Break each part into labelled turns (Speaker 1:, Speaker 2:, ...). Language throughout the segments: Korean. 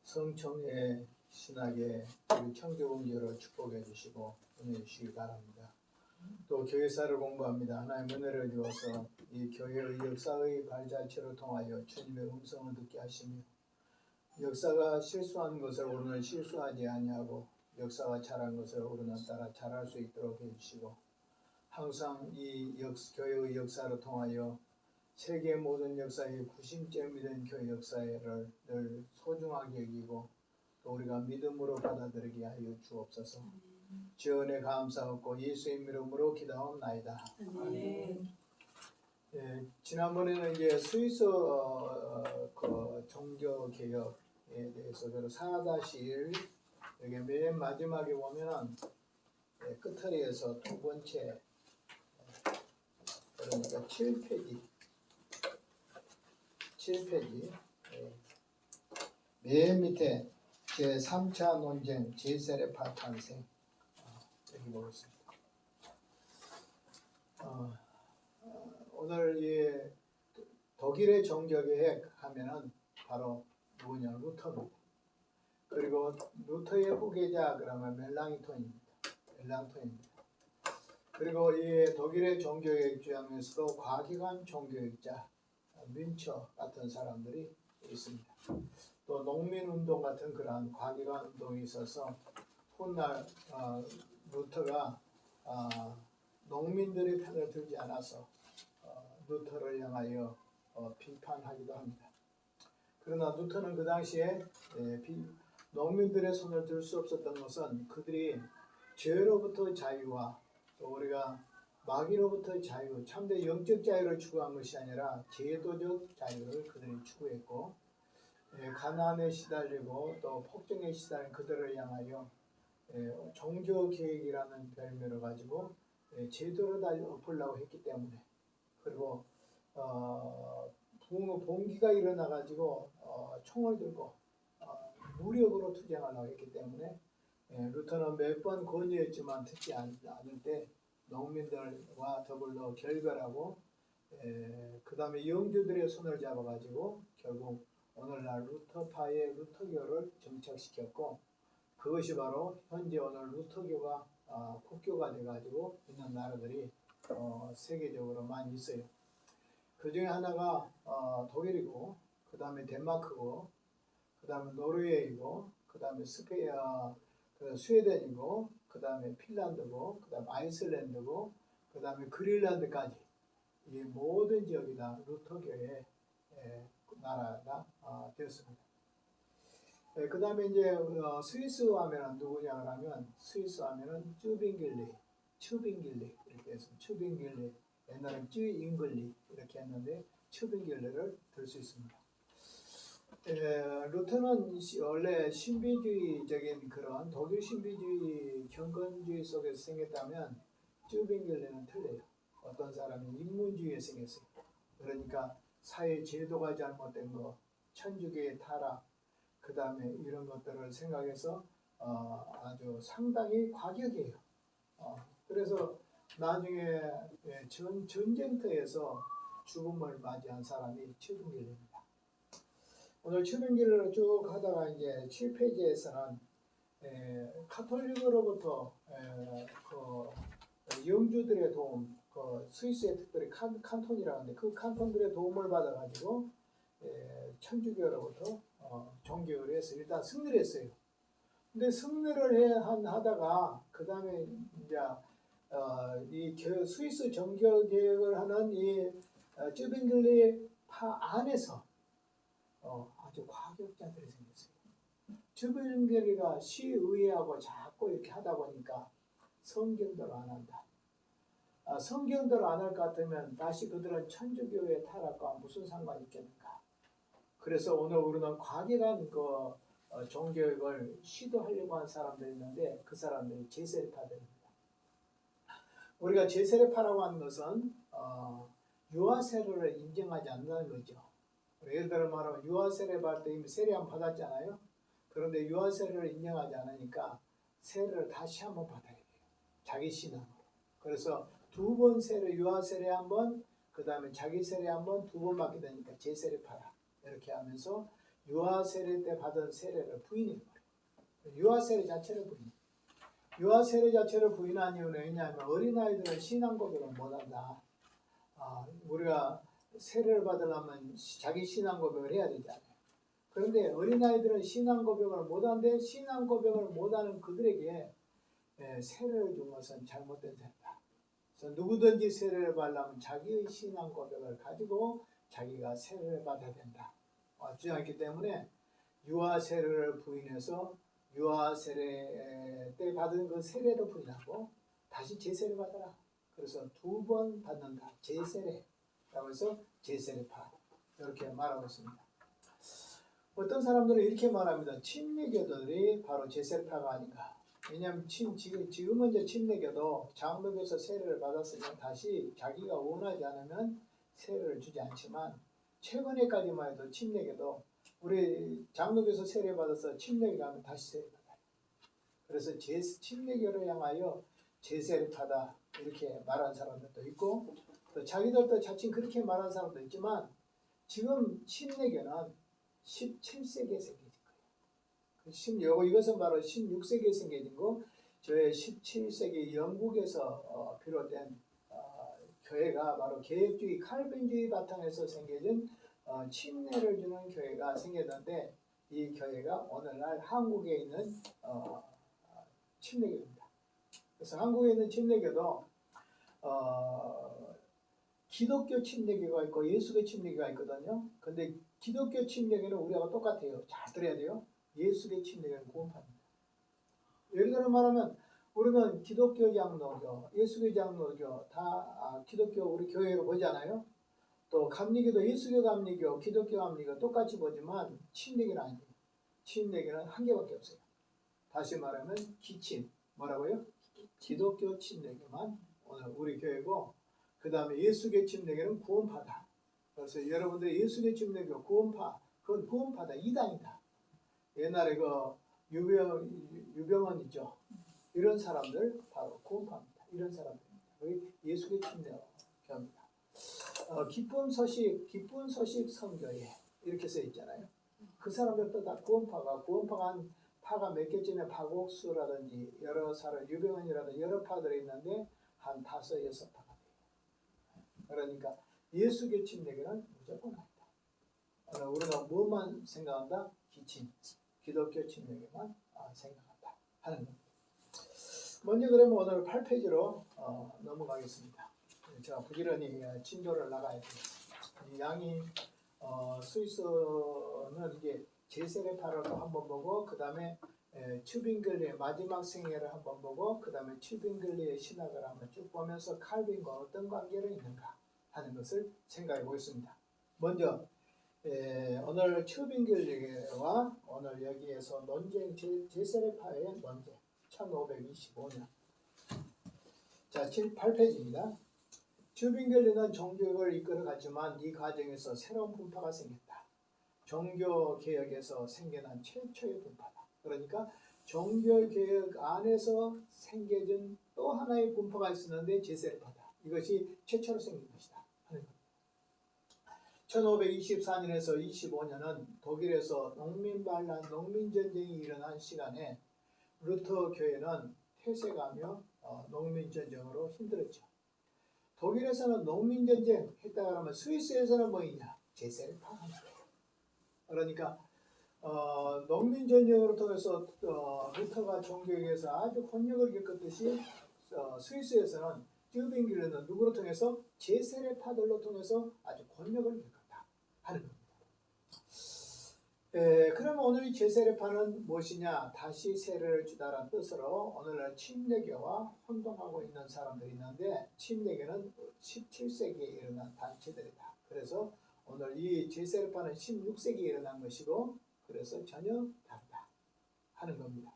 Speaker 1: 성청의 신학의 우리 청교공교를 축복해 주시고 은혜 주시기 바랍니다. 또 교회사를 공부합니다. 하나님의 은혜를 주어서 이 교회의 역사의 발자취를 통하여 주님의 음성을 듣게 하시며 역사가 실수한 것을 우리는 실수하지 아니하고 역사가 잘한 것을 우리는 따라 잘할 수 있도록 해주시고 항상 이 교회의 역사를 통하여 세계 모든 역사의 구심점이 된 교회 역사를 늘 소중하게 여기고 또 우리가 믿음으로 받아들이게 하여 주옵소서. 주의 은혜 감사하고 예수의 이름으로 기도하옵나이다. 예, 지난번에는 이제 스위스 그 종교 개혁에 대해서 4-1 여기 맨 마지막에 보면은 끝자리에서 두 번째 그러니까 7페이지 맨 밑에 제3차 논쟁 제세례파 탄생 여기 보겠습니다. 오늘 이 독일의 종교개혁 하면은 바로 누구냐 루터입니다. 그리고 루터의 후계자 그러면 멜랑톤입니다. 그리고 이 독일의 종교개혁 주장에서도 과기관 종교개혁자 뮌처 같은 사람들이 있습니다. 또 농민운동 같은 그러한 과기관 운동이 있어서 훗날 루터가 농민들의 편을 들지 않아서 루터를 향하여 비판하기도 합니다. 그러나 루터는 그 당시에 농민들의 손을 들 수 없었던 것은 그들이 죄로부터 자유와 또 우리가 마귀로부터 자유, 참된 영적 자유를 추구한 것이 아니라 제도적 자유를 그들이 추구했고 가난에 시달리고 또 폭정에 시달린 그들을 향하여 종교개혁이라는 별명을 가지고 제도를 엎으려고 했기 때문에 그리고 봉기가 일어나가지고 총을 들고 무력으로 투쟁하려고 했기 때문에 루터는 몇 번 권유했지만 듣지 않을 때 농민들과 더불어 결별하고 그 다음에 영주들의 손을 잡아가지고 결국 오늘날 루터파의 루터교를 정착시켰고 그것이 바로 현재 오늘 루터교가 국교가 돼가지고 있는 나라들이 세계적으로 많이 있어요. 그 중에 하나가 독일이고 그 다음에 덴마크고 그 다음에 노르웨이고 그 다음에 스웨덴이고 그 다음에 핀란드고 그 다음에 아이슬란드고 그 다음에 그린란드까지 이 모든 지역이 다 루터교의 나라가 되었습니다. 그 다음에 이제 스위스 하면 누구냐 하면 스위스 하면은 츄빙길리 이렇게 해서 츄빙길리 옛날엔 쯔잉글리 이렇게 했는데 츄빙길리를 들 수 있습니다. 루터는 원래 신비주의적인 그런 독일 신비주의 경건주의 속에서 생겼다면 쯔빙길리는 틀려요. 어떤 사람이 인문주의에 생겼어요. 그러니까 사회 제도가 잘못된 거, 천주교의 타락, 그 다음에 이런 것들을 생각해서 아주 상당히 과격해요. 그래서 나중에 전쟁터에서 죽음을 맞이한 사람이 츄빙길리입니다. 오늘 츄빙길리를 쭉 하다가 이제 7페이지에서는 카톨릭으로부터 그 영주들의 도움, 그 스위스의 특별히 칸톤이라고 하는데 그 칸톤들의 도움을 받아가지고 천주교로부터 종교를 해서 일단 승리를 했어요. 근데 승리를 하다가 그 다음에 이제 이 스위스 종교 개혁을 하는 이 쯔빙글리 파 안에서 아주 과격자들이 생겼어요. 쯔빙글리가 시의회하고 자꾸 이렇게 하다 보니까 성경대로 안 한다. 성경대로 안 할 것 같으면 다시 그들은 천주교의 타락과 무슨 상관이 있겠는가. 그래서 오늘 우리는 과격한 그 종교를 시도하려고 한 사람들이 있는데 그 사람들이 제세례파들입니다. 우리가 제세례파라고 하는 것은 유아세례를 인정하지 않는다는 거죠. 예를 들어 말하면 유아세례 받을 때 이미 세례 한번 받았잖아요. 그런데 유아세례를 인정하지 않으니까 세례를 다시 한번 받아야 돼요. 자기 신앙으로. 그래서 두 번 세례, 유아세례 한 번, 그 다음에 자기 세례 한 번, 두 번 받게 되니까 제세례파라. 이렇게 하면서 유아 세례 때 받은 세례를 부인해버려요. 유아 세례 자체를 부인. 유아 세례 자체를 부인한 이유는 왜냐하면 어린아이들은 신앙 고백을 못한다. 우리가 세례를 받으려면 자기 신앙 고백을 해야 되잖아요. 그런데 어린아이들은 신앙 고백을 못하는데 신앙 고백을 못하는 그들에게 세례를 준 것은 잘못된 세례다. 그래서 누구든지 세례를 받으려면 자기의 신앙 고백을 가지고 자기가 세례를 받아야 된다. 주장했기 때문에 유아 세례를 부인해서 유아 세례 때 받은 그 세례를 부인하고 다시 제세례 받아라. 그래서 2번 받는다. 제세례라고 해서 제세례파 이렇게 말하고 있습니다. 어떤 사람들은 이렇게 말합니다. 침례교도들이 바로 제세례파가 아닌가. 왜냐하면 지금은 이제 침례교도 장로교에서 세례를 받았으면 다시 자기가 원하지 않으면 세례를 주지 않지만 최근에까지만 해도 침례교도 우리 장로교에서 세례 받아서 침례에 가면 다시 세례 받아요. 그래서 침례교를 향하여 제세례파다 이렇게 말하는 사람들도 있고 또 자기들도 자칭 그렇게 말하는 사람도 있지만 지금 침례교는 17세기에 생겨진 거예요. 이것은 바로 16세기에 생겨진 거, 저의 17세기 영국에서 비롯된 교회가 바로 개혁주의, 칼빈주의 바탕에서 생겨진 침례를 주는 교회가 생겼는데 이 교회가 오늘날 한국에 있는 침례교입니다. 그래서 한국에 있는 침례교도 기독교 침례교가 있고 예수교 침례교가 있거든요. 근데 기독교 침례교는 우리하고 똑같아요. 잘 들어야 돼요. 예수교 침례교는 구원파입니다. 예를 들어 말하면 우리는 기독교 장로교, 예수교 장로교 다 기독교 우리 교회로 보잖아요. 또 감리교도 예수교 감리교, 기독교 감리교 똑같이 보지만 침례교는 아니에요. 침례교는 한 개밖에 없어요. 다시 말하면 기침, 뭐라고요? 기독교 침례교만 오늘 우리 교회고 그 다음에 예수교 침례교는 구원파다. 그래서 여러분들 예수교 침례교 구원파, 그건 구원파다. 이단이다. 옛날에 그 유병헌 있죠. 이런 사람들 바로 구원파입니다. 이런 사람들입니다. 우리 예수교 침례교입니다. 기쁜 소식 선교회 이렇게 써 있잖아요. 그 사람들도 다 구원파가 한 파가 몇 개쯤에 파곡수라든지 여러 사람 유병헌이라든지 여러 파들이 있는데 한 5, 6파가 돼요. 그러니까 예수교 침례교는 무조건 아니다. 우리가 뭐만 생각한다? 기독교 침례교만 생각한다 하는 겁니다. 먼저 그러면 오늘 8페이지로 넘어가겠습니다. 제가 부지런히 진도를 나가야 되겠습니다. 이 양이 스위스는 이게 제세례파를 한번 보고 그 다음에 튜빙글리의 마지막 생애를 한번 보고 그 다음에 튜빙글리의 신학을 한번 쭉 보면서 칼빈과 어떤 관계를 있는가 하는 것을 생각해 보겠습니다. 먼저 오늘 튜빙글리와 오늘 여기에서 논쟁 제세례파의 논쟁 1525년 자 8페이지입니다. 튜빙글리는 종교를 이끌어갔지만 이 과정에서 새로운 분파가 생겼다. 종교개혁에서 생겨난 최초의 분파다. 그러니까 종교개혁 안에서 생겨진 또 하나의 분파가 있었는데 제세례파다. 이것이 최초로 생긴 것이다. 1524년에서 25년은 독일에서 농민전쟁이 일어난 시간에 루터 교회는 퇴색하며 농민전쟁으로 힘들었죠. 독일에서는 농민전쟁 했다 그러면 스위스에서는 뭐이냐? 제세례파 하는 거예요. 그러니까 농민전쟁으로 통해서 루터가 종교에서 아주 권력을 겪었듯이 스위스에서는 튜빙글리는 누구로 통해서? 제세례파들로 통해서 아주 권력을 겪었다 하는 겁니다. 그러면 오늘 이 제세례파는 무엇이냐? 다시 세례를 주다라는 뜻으로 오늘날 침례교와 혼동하고 있는 사람들이 있는데 침례교는 17세기에 일어난 단체들이다. 그래서 오늘 이 제세례파는 16세기에 일어난 것이고 그래서 전혀 다르다 하는 겁니다.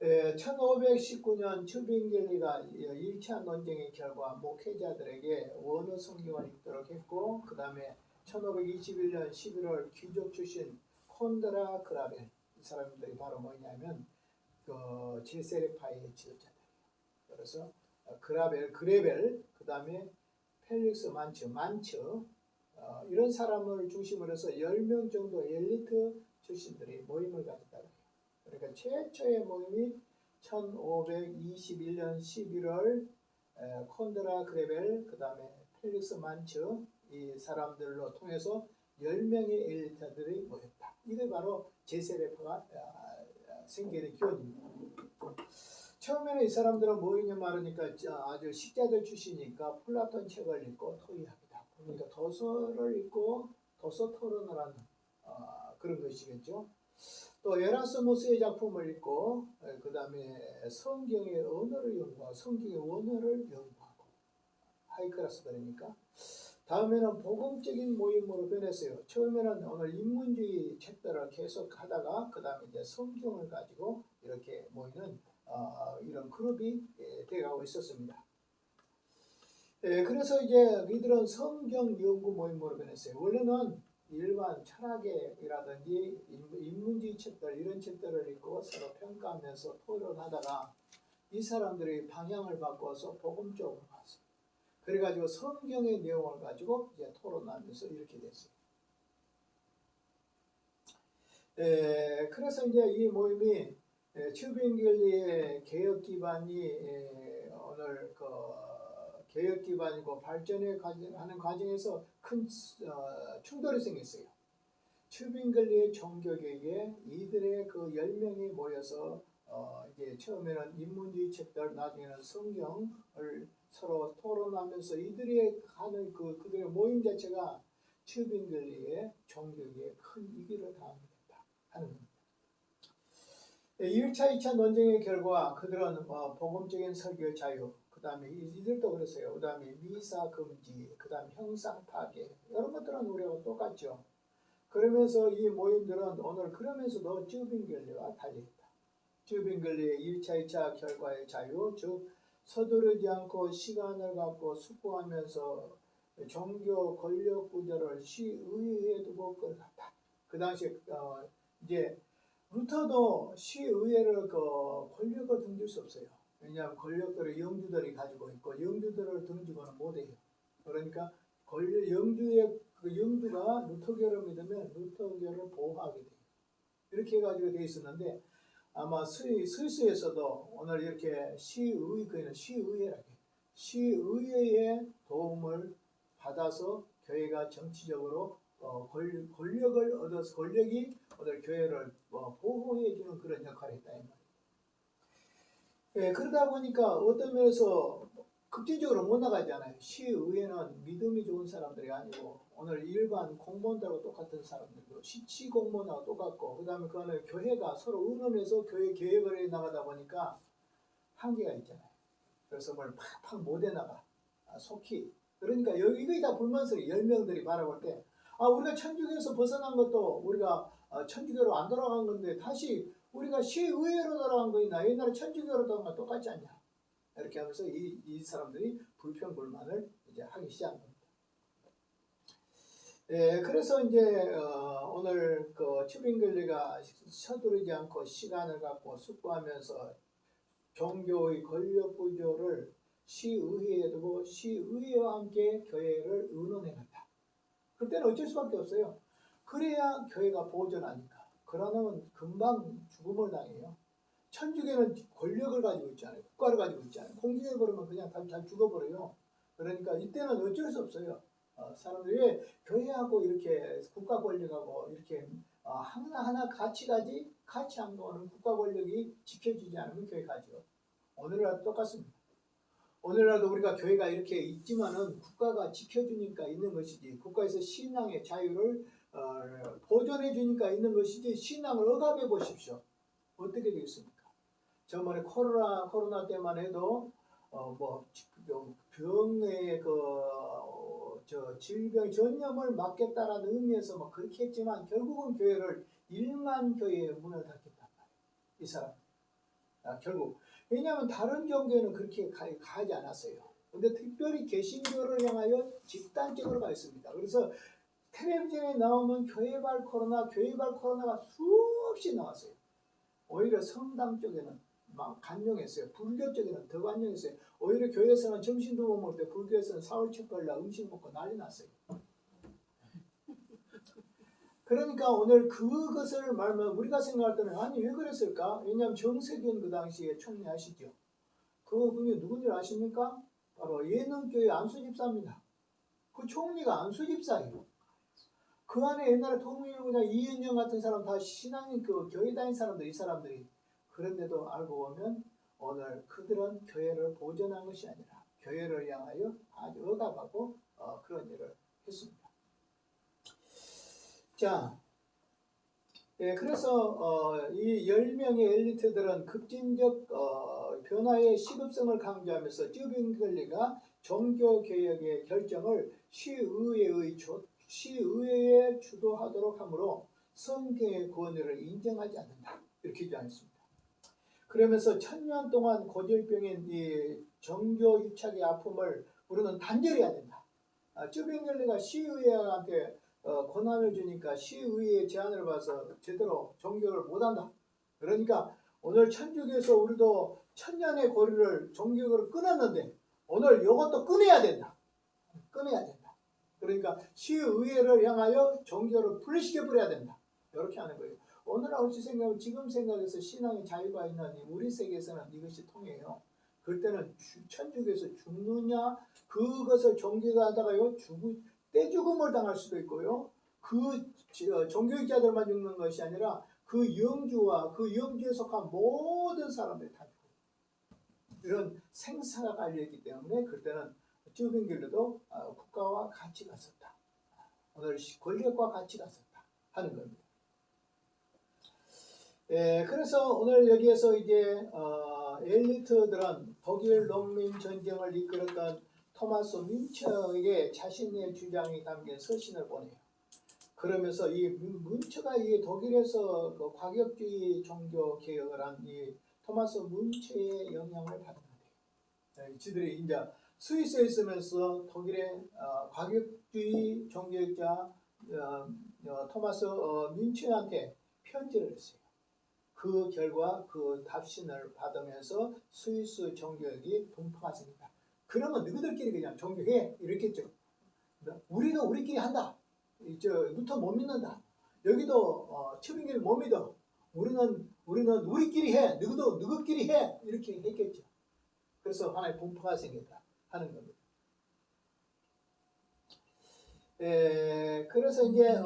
Speaker 1: 1519년 튜빙글리가 1차 논쟁의 결과 목회자들에게 원어 성경을 읽도록 했고 그 다음에 1521년 11월 귀족 출신 콘드라 그라벨 이 사람들이 바로 뭐냐면 그 제세례파의 지도자들이에요. 그래서 그레벨 그 다음에 펠릭스 만츠 이런 사람을 중심으로 해서 10명 정도 엘리트 출신들이 모임을 가졌다고 해요. 그러니까 최초의 모임이 1521년 11월 콘드라 그레벨, 그 다음에 펠릭스 만츠 이 사람들로 통해서 10명의 엘리트들이 모였다. 이게 바로 제세례파가 생기는 기원입니다. 처음에는 이 사람들은 뭐이냐 말하니까 아주 식자들 출신이니까 플라톤 책을 읽고 토의합니다. 그러니까 도서를 읽고 도서 토론을 하는 그런 것이겠죠. 또 에라스무스의 작품을 읽고 그 다음에 성경의 언어를 연구하고 성경의 원어를 연구하고 하이클래스 그러니까 다음에는 복음적인 모임으로 변했어요. 처음에는 오늘 인문주의 책들을 계속 하다가 그 다음에 이제 성경을 가지고 이렇게 모이는 이런 그룹이 되어가고 있었습니다. 그래서 이제 이들은 성경 연구 모임으로 변했어요. 원래는 일반 철학이라든지 인문주의 책들 이런 책들을 읽고 서로 평가하면서 토론하다가 이 사람들이 방향을 바꿔서 복음 쪽으로 갔어요. 그래가지고 성경의 내용을 가지고 이제 토론하면서 이렇게 됐어요. 그래서 이제 이 모임이 튜빙겔리의 개혁 기반이 오늘 개혁 기반이고 발전해 하는 과정에서 큰 충돌이 생겼어요. 튜빙겔리의 종교계에 이들의 그 10명이 모여서 이제 처음에는 인문주의 책들, 나중에는 성경을 서로 토론하면서 이들이 하는 그들의 모임 자체가 튜빙겔리의 종교계에 큰 위기를 당하게 됐다 하는 겁니다. 1차, 2차 논쟁의 결과 그들은 복음적인 설교의 자유, 그 다음에 이들도 그랬어요. 그 다음에 미사 금지, 그 다음에 형상 파괴 이런 것들은 우리하고 똑같죠. 그러면서 이 모임들은 오늘 그러면서도 튜빙겔리와 달리했다. 튜빙겔리의 1차, 2차 결과의 자유, 즉 서두르지 않고 시간을 갖고 숙고하면서 종교 권력 구조를 시의회에 두고 끌어갔다. 그 당시에 이제 루터도 시의회를 권력을 등질 수 없어요. 왜냐하면 권력들을 영주들이 가지고 있고 영주들을 등지고는 못해요. 그러니까 영주의 영주가 루터교를 믿으면 루터교를 보호하게 돼요. 이렇게 해가지고 돼 있었는데 아마 스위스에서도 오늘 이렇게 시의회의 도움을 받아서 교회가 정치적으로 권력을 얻어서 권력이 오늘 교회를 보호해주는 그런 역할을 했다 이 말이에요. 그러다 보니까 어떤 면에서 극진적으로 못 나가잖아요. 시의회는 믿음이 좋은 사람들이 아니고 오늘 일반 공무원들하고 똑같은 사람들이고 시 공무원하고 똑같고 그 다음에 그거는 교회가 서로 의논해서 교회 계획을 해 나가다 보니까 한계가 있잖아요. 그래서 뭘 팍팍 못 해나가 속히 그러니까 이게 다 불만스러워. 10명들이 바라볼 때 우리가 천주교에서 벗어난 것도 우리가 천주교로 안 돌아간 건데 다시 우리가 시의회로 돌아간 거이나 옛날에 천주교로 돌아간 거 똑같지 않냐. 이렇게 하면서 이 사람들이 불평불만을 이제 하기 시작한 겁니다. 그래서 이제 오늘 튜빙겔리가 서두르지 않고 시간을 갖고 숙고하면서 종교의 권력 구조를 시의회에 두고 시의회와 함께 교회를 의논해갔다. 그때는 어쩔 수밖에 없어요. 그래야 교회가 보존하니까. 그러면 금방 죽음을 당해요. 천주교는 권력을 가지고 있잖아요. 국가를 가지고 있잖아요. 공격해버리면 그냥 다 죽어버려요. 그러니까 이때는 어쩔 수 없어요. 사람들이 왜 교회하고 이렇게 국가 권력하고 이렇게 하나하나 같이 가지 같이 안 가는 국가 권력이 지켜주지 않으면 교회 가죠. 오늘날도 똑같습니다. 오늘날도 우리가 교회가 이렇게 있지만은 국가가 지켜주니까 있는 것이지 국가에서 신앙의 자유를 보존해 주니까 있는 것이지 신앙을 억압해 보십시오. 어떻게 되겠습니까? 저번에 코로나 때만 해도 병의 질병 전염을 막겠다라는 의미에서 그렇게 했지만 결국은 교회를 1만 교회의 문을 닫겠단 말이에요. 이 사람 결국 왜냐하면 다른 종교는 그렇게 가지 않았어요. 근데 특별히 개신교를 향하여 집단적으로 가 있습니다. 그래서 텔레비전에 나오면 교회발 코로나가 수없이 나왔어요. 오히려 성당 쪽에는 막 간용했어요. 불교 쪽에는 더 간용했어요. 오히려 교회에서는 점심도 못 먹을 때 불교에서는 사흘 첫 걸라 음식 먹고 난리 났어요. 그러니까 오늘 그것을 말하면 우리가 생각할 때는 아니 왜 그랬을까? 왜냐하면 정세균 그 당시에 총리 아시죠? 그분이 누군지 아십니까? 바로 예능교회 안수집사입니다. 그 총리가 안수집사예요. 그 안에 옛날에 통일부장 이은영 같은 사람 다 신앙인 그 교회 다닌 사람들 이 사람들이 그런데도 알고 보면 오늘 그들은 교회를 보존한 것이 아니라 교회를 향하여 아주 억압하고 그런 일을 했습니다. 자, 그래서 이 10명의 엘리트들은 급진적 변화의 시급성을 강조하면서 쯔빙글리가 종교개혁의 결정을 시의회에 주도하도록 하므로 성경의 권위를 인정하지 않는다. 이렇게 주장했습니다. 그러면서 1000년 동안 고질병인 이 종교유착의 아픔을 우리는 단절해야 된다. 쯔빙글리가 시의회한테 권한을 주니까 시의회의 제안을 봐서 제대로 종교를 못한다. 그러니까 오늘 천주교에서 우리도 1000년의 고리를 종교를 끊었는데 오늘 이것도 끊어야 된다. 끊어야 된다. 그러니까 시의회를 향하여 종교를 분리시켜 버려야 된다. 이렇게 하는 거예요. 오늘 어찌 생각하면 지금 생각해서 신앙의 자유가 있는 우리 세계에서는 이것이 통해요. 그때는 천주교에서 죽느냐 그것을 종교하다가요 떼죽음을 당할 수도 있고요. 그 종교학자들만 죽는 것이 아니라 그 영주와 그 영주에 속한 모든 사람들이 다 죽어요. 이런 생사가 깔려있기 때문에 그때는 쯔빙글리도 국가와 같이 갔었다. 오늘 권력과 같이 갔었다 하는 겁니다. 그래서 오늘 여기에서 이제 엘리트들은 독일 농민 전쟁을 이끌었던 토마스 뮌처에게 자신의 주장이 담긴 서신을 보내요. 그러면서 이 뮌처가 이 독일에서 그 과격주의 종교 개혁을 한 이 토마스 뮌처의 영향을 받은 거예요. 지들이 이제 스위스에 있으면서 독일의 과격주의 종교학자 토마스 뮌처한테 편지를 했어요. 그 결과 그 답신을 받으면서 스위스 종교학이 분파가 생긴다. 그러면 너희들끼리 그냥 종교해 이렇겠죠. 우리는 우리끼리 한다. 루터 못 믿는다. 여기도 츠빙겔 못 믿어. 우리는 우리끼리 해. 너희도 너희끼리 해. 이렇게 했겠죠. 그래서 하나의 분파가 생겼다 하는 겁니다. 그래서 이제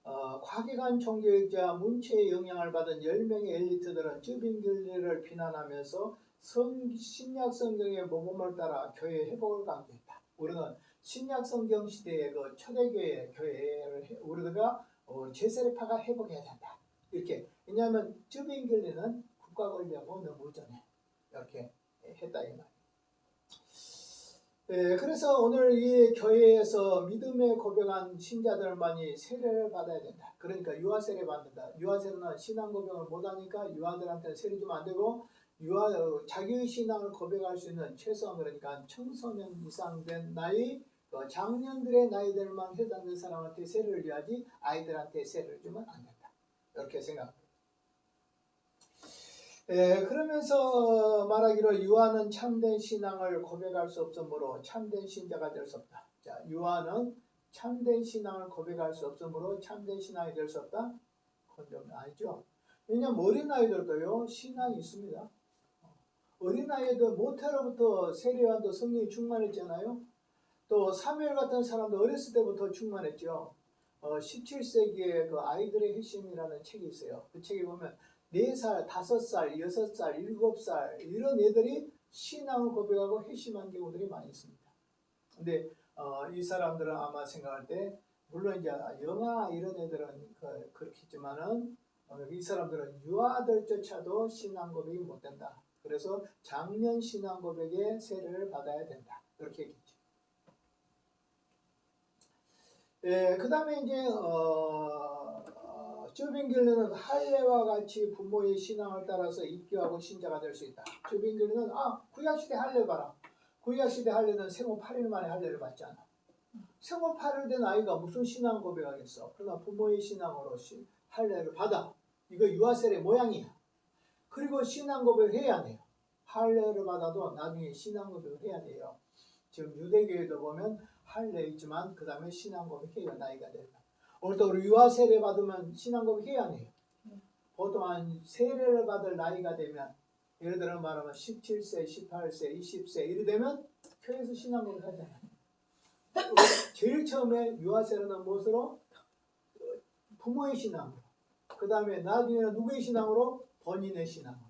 Speaker 1: 과격한 종교학자 뮌처의 영향을 받은 10명의 엘리트들은 쯔빙겔리를 비난하면서 신약 성경의 모범을 따라 교회 회복을 강조했다. 우리는 신약 성경 시대의 그 초대교회 교회를 우리가 제세례파가 회복해야 된다. 이렇게 왜냐하면 쯔빙겔리는 국가 권력하고 너무 전에 이렇게 했다 이 말이에요. 그래서 오늘 이 교회에서 믿음에 고백한 신자들만이 세례를 받아야 된다. 그러니까 유아 세례 받는다. 유아 세례는 신앙 고백을 못하니까 유아들한테 세례 주면 안 되고 자기의 신앙을 고백할 수 있는 최소한 그러니까 청소년 이상 된 나이 장년들의 나이들만 해당된 사람한테 세례를 줘야지 아이들한테 세례를 주면 안 된다. 이렇게 생각합니다. 그러면서 말하기로 유아는 참된 신앙을 고백할 수 없으므로 참된 신자가 될 수 없다. 자, 유아는 참된 신앙을 고백할 수 없으므로 참된 신앙이 될 수 없다? 그건 좀 아니죠. 왜냐하면 어린아이들도요 신앙이 있습니다. 어린아이들 모태로부터 세례요한도 성령이 충만했잖아요. 또 사무엘 같은 사람도 어렸을 때부터 충만했죠. 17세기에 그 아이들의 핵심이라는 책이 있어요. 그 책에 보면 4살, 5살, 6살, 7살 이런 애들이 신앙을 고백하고 회심한 경우들이 많이 있습니다. 근데 이 사람들은 아마 생각할 때 물론 이제 영아 이런 애들은 그렇겠지만은 이 사람들은 유아들조차도 신앙 고백이 못 된다. 그래서 장년 신앙 고백에 세례를 받아야 된다. 그렇게 얘기했죠. 그 다음에 이제 쯔빙겔리는 할례와 같이 부모의 신앙을 따라서 입교하고 신자가 될 수 있다. 쯔빙겔리는 구약시대 할례 봐라. 구약시대 할례는 생후 8일 만에 할례를 받잖아. 생후 8일 된 아이가 무슨 신앙 고백하겠어. 그러나 부모의 신앙으로 할례를 받아. 이거 유아세례 모양이야. 그리고 신앙 고백을 해야 돼요. 할례를 받아도 나중에 신앙 고백을 해야 돼요. 지금 유대교에도 보면 할례 있지만 그 다음에 신앙 고백해요. 나이가 되면. 오늘 또 우리 유아 세례 받으면 신앙고백 해야 안 해요? 보통 한 세례를 받을 나이가 되면 예를 들어 말하면 17세, 18세, 20세 이래 되면 교회에서 신앙고백 하잖아요. 제일 처음에 유아 세례는 무엇으로? 부모의 신앙으로. 그 다음에 나중에는 누구의 신앙으로? 본인의 신앙으로.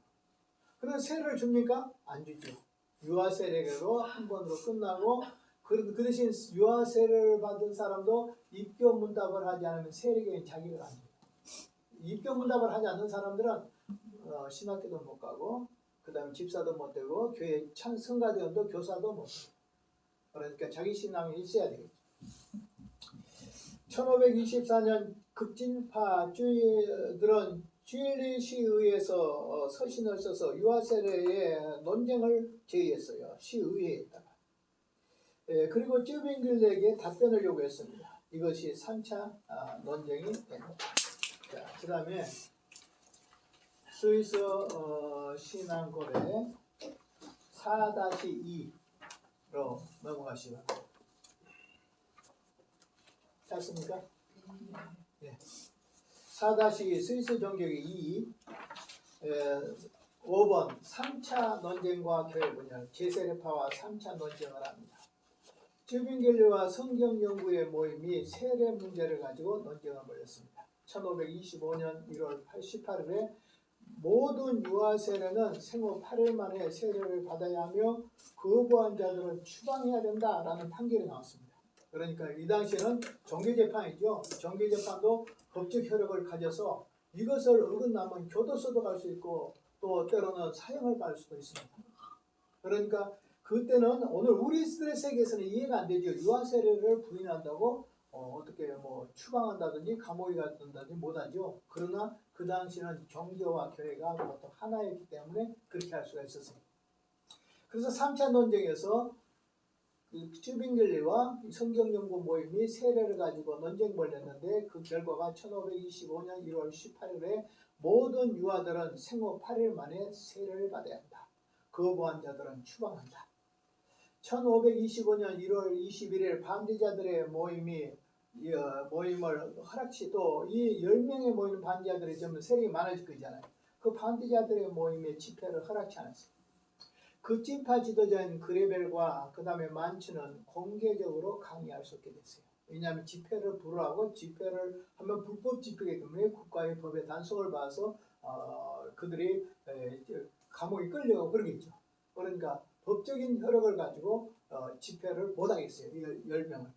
Speaker 1: 그래서 세례를 줍니까? 안 주죠. 유아 세례로 한 번으로 끝나고 그 대신 유아 세례를 받은 사람도 입교 문답을 하지 않으면 세례교인 자격을 안 줘요. 입교 문답을 하지 않는 사람들은 신학교도 못 가고 그 다음에 집사도 못 되고 교회 성가대원도 교사도 못 되고 그러니까 자기 신앙이 있어야 되겠죠. 1524년 급진파주의들은 주일리 시의회에서 서신을 써서 유아세례의 논쟁을 제의했어요. 시의회에다가. 그리고 쯔빙글에게 답변을 요구했습니다. 이것이 3차 논쟁이 됩니다. 자, 그 다음에 스위스 신앙고백 4-2로 넘어가시기 바랍니다. 짰습니까? 네. 4-2 스위스 종교의 2 5번 3차 논쟁과 교회 분열 제세례파와 3차 논쟁을 합니다. 쯔빙겔리와 성경연구의 모임이 세례 문제를 가지고 논쟁을 벌였습니다. 1525년 1월 18일에 모든 유아 세례는 생후 8일 만에 세례를 받아야 하며 거부한 자들은 추방해야 된다라는 판결이 나왔습니다. 그러니까 이 당시에는 정계재판이죠. 정계재판도 법적 효력을 가져서 이것을 어긋나면 교도소도 갈 수 있고 또 때로는 사형을 받을 수도 있습니다. 그러니까 그때는 오늘 우리들의 세계에서는 이해가 안 되죠. 유아 세례를 부인한다고 어떻게 뭐 추방한다든지 감옥에 갔든지 못하죠. 그러나 그 당시는 종교와 교회가 보통 하나였기 때문에 그렇게 할 수가 있었어요. 그래서 3차 논쟁에서 쯔빙글리와 성경연구 모임이 세례를 가지고 논쟁 벌였는데 그 결과가 1525년 1월 18일에 모든 유아들은 생후 8일 만에 세례를 받아야 한다. 거부한 자들은 추방한다. 1525년 1월 21일 반대자들의 모임을 허락시 또 이 10명의 모이는 반대자들이 전부 세력이 많아질 거잖아요. 그 반대자들의 모임의 집회를 허락치 않았어요. 급진파 지도자인 그레벨과 그 다음에 만츠는 공개적으로 강의할 수 없게 됐어요. 왜냐하면 집회를 부르라고 집회를 하면 불법 집회이기 때문에 국가의 법에 단속을 받아서 그들이 감옥에 끌려가고 그러겠죠. 그러니까 법적인 효력을 가지고 집회를 못하겠어요. 10명을.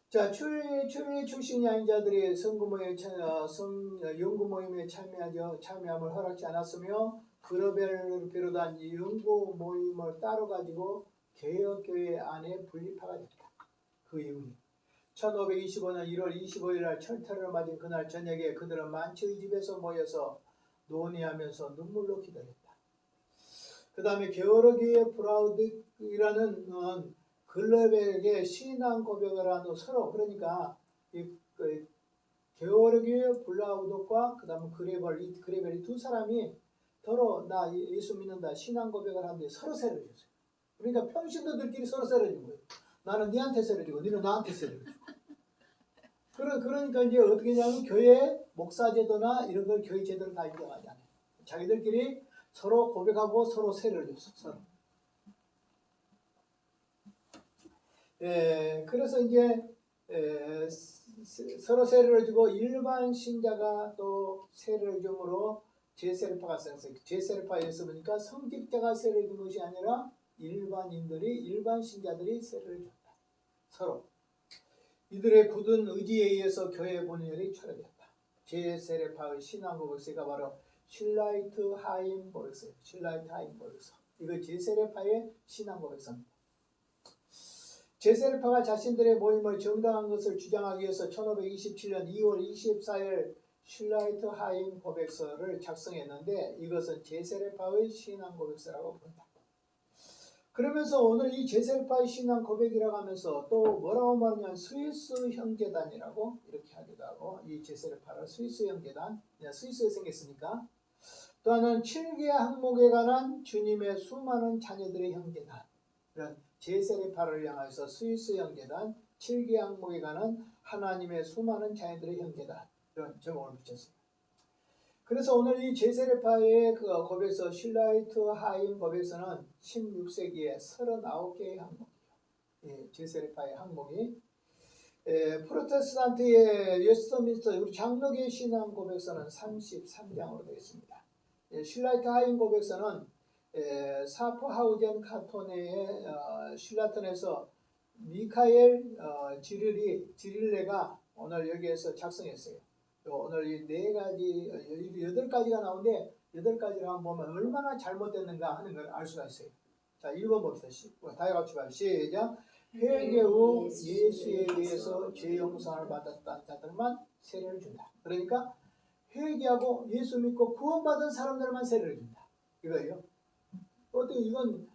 Speaker 1: 자, 추일 출신이 아닌 자들이 연구 모임에 참여함을 허락지 않았으며 그러벨을 비롯한 이 연구 모임을 따로 가지고 개혁교회 안에 분리파가 됐다. 그 이후에 1525년 1월 25일 날 철퇴를 맞은 그날 저녁에 그들은 만츠의 집에서 모여서 논의하면서 눈물로 기도했다. 그 다음에 게오르기의 브라우드이라는 글레벨에게 신앙 고백을 한 후 서로 그러니까 게오르기의 블라우드과 그 다음에 그레벨이 두 사람이 서로 나 예수 믿는다 신앙 고백을 하는데 서로 세례를 줬어요. 그러니까 평신도들끼리 서로 세례를 준 거예요. 나는 니한테 세례를 주고 니는 나한테 세례를 주고. 그러니까 이제 어떻게 하냐면 교회 목사 제도나 이런 걸 교회 제도를 다 인정하지 않아요. 자기들끼리 서로 고백하고 서로 세례를 줬어. 서로. 그래서 이제 서로 세례를 주고 일반 신자가 또 세례를 줌으로 제세례파가 생겼어요. 제세례파에서 보니까 성직자가 세례를 준 것이 아니라 일반 신자들이 세례를 줬다. 서로. 이들의 굳은 의지에 의해서 교회 분열이 초래됐다. 제세례파의 신앙고백서가 바로 슐라이트 하임보르크서예요. 슐라이트 하임보르크서. 이거 제세례파의 신앙고백서입니다. 제세례파가 자신들의 모임을 정당한 것을 주장하기 위해서 1527년 2월 24일 슐라이트 하임 고백서를 작성했는데 이것은 제세례파의 신앙 고백서라고 부른다. 그러면서 오늘 이 제세례파의 신앙 고백이라고 하면서 또 뭐라고 말하냐면 스위스 형제단이라고 이렇게 하기도 하고 이 제세례파를 스위스 형제단, 스위스에 생겼으니까 또 하나는 7개 항목에 관한 주님의 수많은 자녀들의 형제단, 제세례파를 향해서 스위스 형제단, 7개 항목에 관한 하나님의 수많은 자녀들의 형제다. 이런 제목을 붙였어요. 그래서 오늘 이 제세례파의 그 고백서 슐라이트 하임 고백서는 16세기에 39개의 항목이에요. 예, 제세례파의 항목이 프로테스탄트의 웨스트민스터 우리 장로계 신앙 고백서는 33장으로 되어 있습니다. 슐라이트 하임 고백서는 사프하우젠 카토네의 슐라튼에서 미카엘 지릴레가 오늘 여기에서 작성했어요. 오늘 이 4가지, 8가지가 나오는데 8가지를 한번 보면 얼마나 잘못됐는가 하는 걸 알 수가 있어요. 자, 1번 봅시다. 다 같이 봐요. 시작. 회개 후 예수에 의해서 죄 용서를 받았던 자들만 세례를 준다. 그러니까 회개하고 예수 믿고 구원받은 사람들만 세례를 준다. 이거예요. 어떻게 이건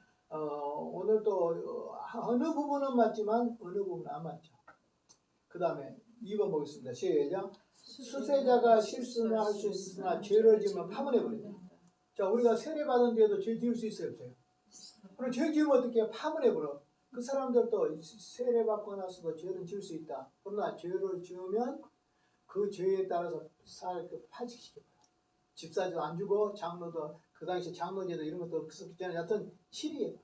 Speaker 1: 오늘 또 어느 부분은 맞지만 어느 부분은 안 맞죠. 그 다음에 2번 보겠습니다. 시작. 수세자가 실수는 할 수 있으나 죄를 지으면 파문해버린다. 자, 우리가 세례받은 뒤에도 죄 지을 수 있어요, 없어요? 그럼 죄 지으면 어떻게 파문해버려? 그 사람들도 세례받고 나서도 죄를 지을 수 있다. 그러나 죄를 지으면 그 죄에 따라서 파직시켜버려. 집사도 안 주고 장로도 그 당시 장로제도 이런 것도 없었기 때문에 여하튼 실이에요.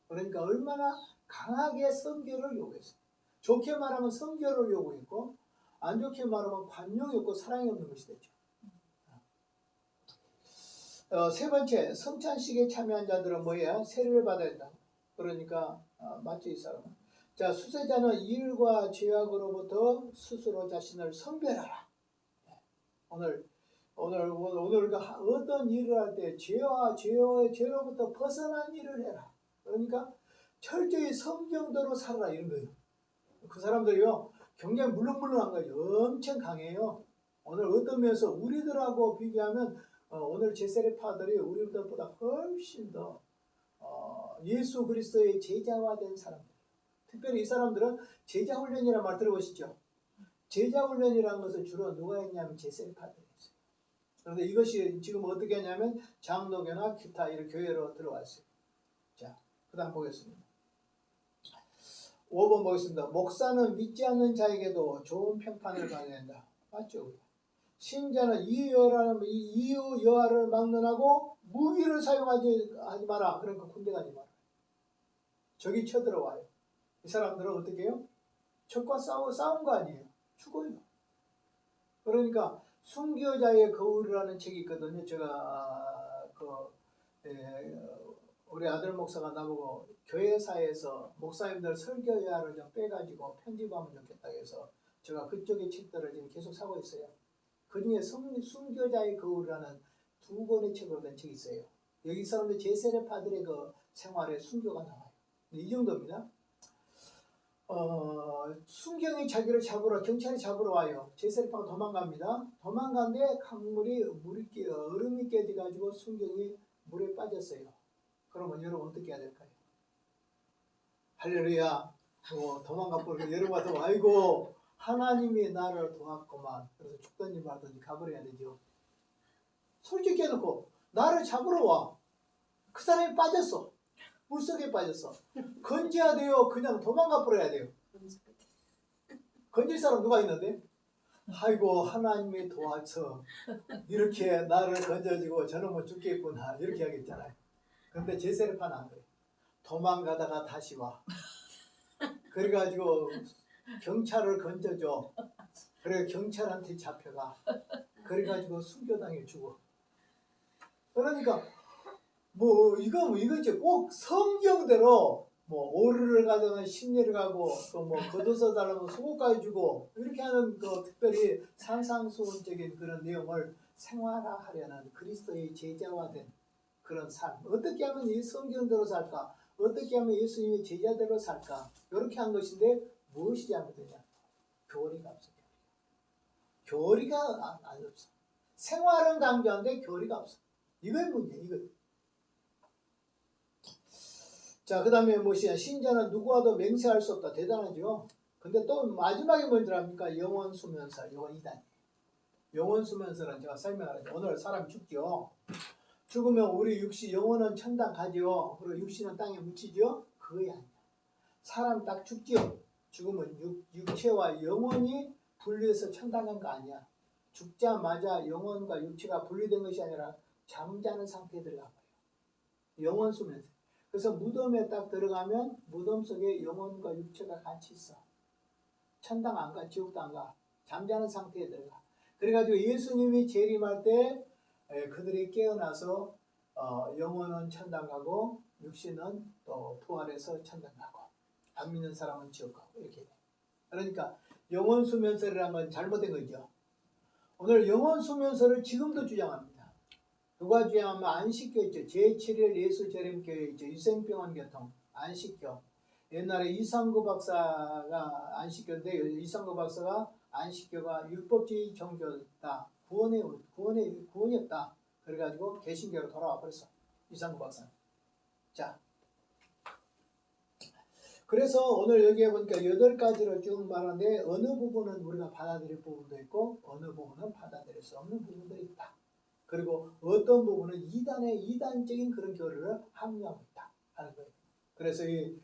Speaker 1: 그러니까 얼마나 강하게 성결을 요구했어요. 좋게 말하면 성결을 요구했고 안 좋게 말하면 관용이 없고 사랑이 없는 것이 됐죠. 세 번째, 성찬식에 참여한 자들은 뭐예요? 세례를 받아야 된다. 그러니까 맞죠, 이 사람은. 자, 수세자는 일과 죄악으로부터 스스로 자신을 선별하라. 오늘 어떤 일을 할 때 죄로부터 벗어난 일을 해라. 그러니까 철저히 성경대로 살아라 이런 거예요. 그 사람들이요 굉장히 물렁물렁한 거예요. 엄청 강해요. 오늘 어떤 면에서 우리들하고 비교하면 오늘 제세례파들이 우리들보다 훨씬 더 예수 그리스도의 제자화된 사람들. 특별히 이 사람들은 제자훈련이라는 말 들어보시죠. 제자훈련이라는 것을 주로 누가 했냐면 제세례파들이 했어요. 그런데 이것이 지금 어떻게 하냐면 장로교나 기타 이런 교회로 들어왔어요. 자, 그 다음 보겠습니다. 5번 보겠습니다. 목사는 믿지 않는 자에게도 좋은 평판을 받아야 된다. 맞죠? 신자는 이유 여하를 막론하고 무기를 사용하지 마라. 그러니까 군대 가지 마라. 적이 쳐들어와요. 이 사람들은 어떻게 해요? 적과 싸운 거 아니에요. 죽어요. 그러니까 순교자의 거울이라는 책이 있거든요. 제가 우리 아들 목사가 나보고 교회사에서 목사님들 설교야를 좀 빼가지고 편집하면 좋겠다 해서 제가 그쪽의 책들을 지금 계속 사고 있어요. 그 중에 순교자의 거울이라는 2권의 책으로 된 책이 있어요. 여기 사람들 제세례파들의 그 생활에 순교가 나와요. 이 정도입니다. 순경이 자기를 잡으러 경찰이 잡으러 와요. 제세례파가 도망갑니다. 도망간데 강물이 얼음이 깨져가지고 순경이 물에 빠졌어요. 그러면 여러분 어떻게 해야 될까요? 할렐루야. 도망가 버리고 여러분 같으면 아이고 하나님이 나를 도왔구만. 그래서 죽든지 말든지 가버려야 되죠. 솔직히 해놓고 나를 잡으러 와. 그 사람이 빠졌어. 물속에 빠졌어. 건져야 돼요? 그냥 도망가 버려야 돼요? 건질 사람 누가 있는데? 아이고 하나님이 도와서 이렇게 나를 건져주고 저놈은 죽겠구나 이렇게 하겠잖아요. 근데 제세례파는 안 그래. 도망가다가 다시 와. 그래가지고 경찰을 건져줘. 그래 경찰한테 잡혀가. 그래가지고 순교당해 죽어. 그러니까 이거지. 꼭 성경대로 오르를 가자면 심리를 가고 또 걷어서 달라면 속옷까지 주고 이렇게 하는 특별히 산상수훈적인 그런 내용을 생활화하려는 그리스도의 제자화된 그런 삶. 어떻게 하면 이 성경대로 살까? 어떻게 하면 예수님의 제자대로 살까? 이렇게 한 것인데 무엇이 잘못되냐? 교리가 없어. 교리가 안 없어. 생활은 강조하는데 교리가 없어. 이건 문제야. 이거. 자, 그 다음에 무엇이냐? 신자는 누구와도 맹세할 수 없다. 대단하죠? 근데 또 마지막에 뭔지 압니까? 영원수면설, 이거 2단. 영원수면설은 제가 설명하죠. 오늘 사람 죽죠? 죽으면 우리 육시, 영혼은 천당 가죠? 그리고 육신은 땅에 묻히죠? 그거야. 사람 딱 죽죠? 죽음은 육체와 영혼이 분리해서 천당한 거 아니야. 죽자마자 영혼과 육체가 분리된 것이 아니라 잠자는 상태에 들어간 거예요. 영혼 수면세. 그래서 무덤에 딱 들어가면 무덤 속에 영혼과 육체가 같이 있어. 천당 안 가, 지옥도 안 가. 잠자는 상태에 들어가. 그래가지고 예수님이 재림할 때 그들이 깨어나서 영혼은 천당 가고 육신은 또 부활해서 천당 가고 안 믿는 사람은 지옥 가고 이렇게 돼. 그러니까 영혼 수면설이라는 건 잘못된 거죠. 오늘 영혼 수면설을 지금도 주장합니다. 누가 주장하면 안식교 있죠. 제7일 예수 재림교회 있죠. 유생병원 교통 안식교. 옛날에 이상구 박사가 안식교인데 이상구 박사가 안식교가 율법주의 종교다. 구원이 없다. 그래가지고 개신교로 돌아와 버렸어. 이상구 박사는. 자, 그래서 오늘 여기에 보니까 8가지로 쭉 말하는데 어느 부분은 우리가 받아들일 부분도 있고 어느 부분은 받아들일 수 없는 부분도 있다. 그리고 어떤 부분은 이단적인 그런 교리를 합리하고 있다 하는 거예요. 그래서 이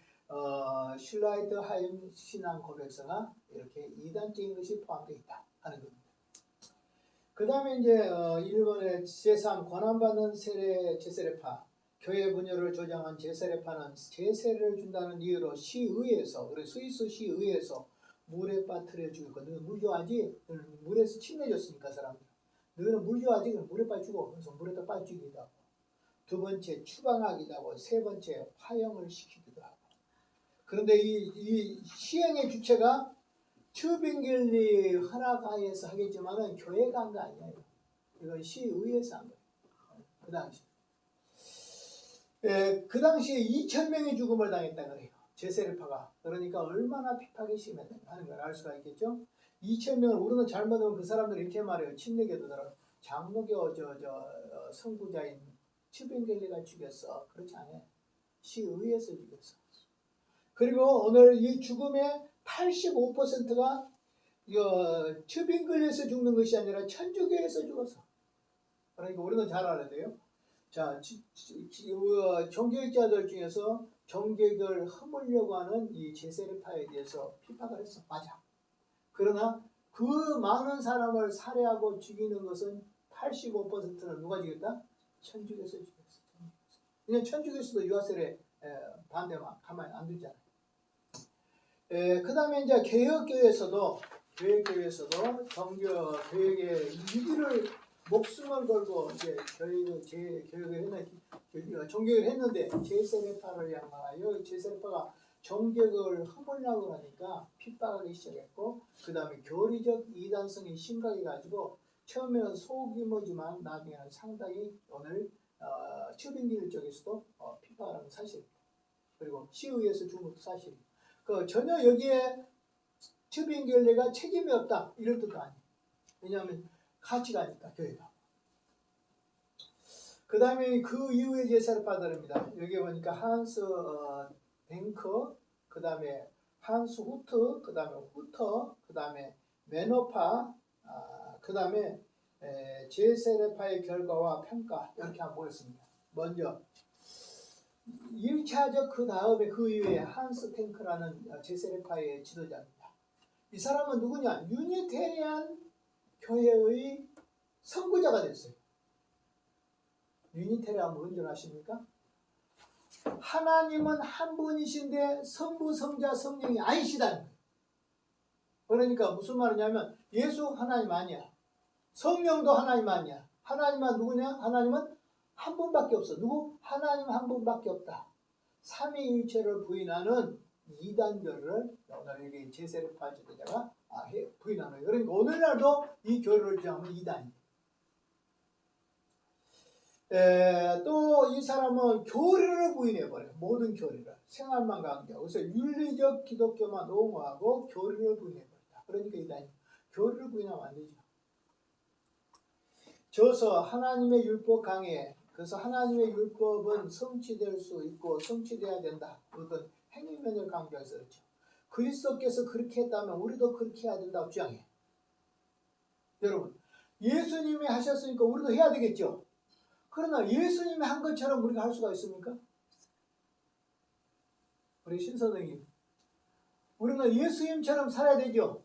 Speaker 1: 슐라이트 하임 신앙 고백서가 이렇게 이단적인 것이 포함되어 있다 하는 겁니다. 그 다음에 이제 1번에 제3 권한받는 세례 제세례파 교회 분열을 조장한 제세례파는 제세를 준다는 이유로 시의회에서 그래 스위스 시의회에서 물에 빠뜨려 죽일 거. 너는 물 좋아하지? 너는 물에서 침내줬으니까 사람들. 너는 물 좋아하지? 그럼 물에 빠져 죽어. 그래서 물에다 빠져 죽이기도 하고. 두 번째 추방하기도 하고 세 번째 화형을 시키기도 하고. 그런데 이 시행의 주체가 튜빙길리 헌화가에서 하겠지만은 교회가 한 거 아니에요. 이건 시의회에서 한 거예요. 그 당시. 그 당시에 2,000명이 죽음을 당했다 그래요. 제세례파가. 그러니까 얼마나 핍박이 심했는가 하는 걸 알 수가 있겠죠. 2,000명을 우리는 잘못하면 그 사람들이 이렇게 말해요. 침례교도들은 장로교 선구자인 튜빙길리가 죽였어. 그렇지 않아요. 시의회에서 죽였어. 그리고 오늘 이 죽음의 85%가 튜빙길리에서 죽는 것이 아니라 천주교에서 죽었어. 그러니까 우리는 잘 알아야 돼요. 자, 종교학자들 중에서 종교를 허물려고 하는 이 제세례파에 대해서 핍박을 했어. 맞아. 그러나 그 많은 사람을 살해하고 죽이는 것은 85%는 누가 죽였다? 천주교에서 죽였어. 그냥 천주교에서도 유아세례 반대만 가만히 안 두잖아요. 그 다음에 이제 개혁교회에서도 종교 교육의 유기를 목숨을 걸고 이제 종교를 했는데 제세례파를 향하여 제세례파가 종교를 허물려고 하니까 핍박하기 시작했고 그 다음에 교리적 이단성이 심각해 가지고 처음에는 소규모지만 나중에는 상당히 오늘 튜빙길 쪽에서도 핍박을 하는 사실입니다. 그리고 시의회에서 준 것도 사실입니다. 전혀 여기에 튜빙길리가 책임이 없다 이럴 뜻도 아니에요. 왜냐하면 가치가 아니까 교회가. 그 다음에 그 이후에 제세례파들입니다. 여기 보니까 한스 뱅커, 그 다음에 한스 후트, 그 다음에 후터, 그 다음에 메노파, 그 다음에 제세례파의 결과와 평가 이렇게 한번 보겠습니다. 먼저 1차적 그 다음에 그 이후에 한스 탱크라는 제세례파의 지도자입니다. 이 사람은 누구냐? 유니테리안 교회의 선구자가 됐어요. 유니테리안 뭔지 아십니까? 하나님은 한 분이신데 성부, 성자, 성령이 아니시다는 거예요. 그러니까 무슨 말이냐면 예수 하나님 아니야. 성령도 하나님 아니야. 하나님은 누구냐? 하나님은 한 분밖에 없어. 누구? 하나님 한 분밖에 없다. 삼위일체를 부인하는 이단교를 오늘 여기 제세례파 지도자가 부인하는 거예요. 그러니까 오늘날도 이 교리를 주장하면 이단이에요. 또 이 사람은 교리를 부인해버려요. 모든 교리를. 생활만 강조하고. 그래서 윤리적 기독교만 옹호하고 교리를 부인해버린다. 그러니까 이단이 교리를 부인하면 안 되죠. 저서 하나님의 율법 강해. 그래서 하나님의 율법은 성취될 수 있고 성취돼야 된다. 어떤 행위면을 강조해서 그렇죠. 그리스도께서 그렇게 했다면 우리도 그렇게 해야 된다고 주장해. 여러분, 예수님이 하셨으니까 우리도 해야 되겠죠. 그러나 예수님이 한 것처럼 우리가 할 수가 있습니까? 우리 신선생님, 우리는 예수님처럼 살아야 되죠.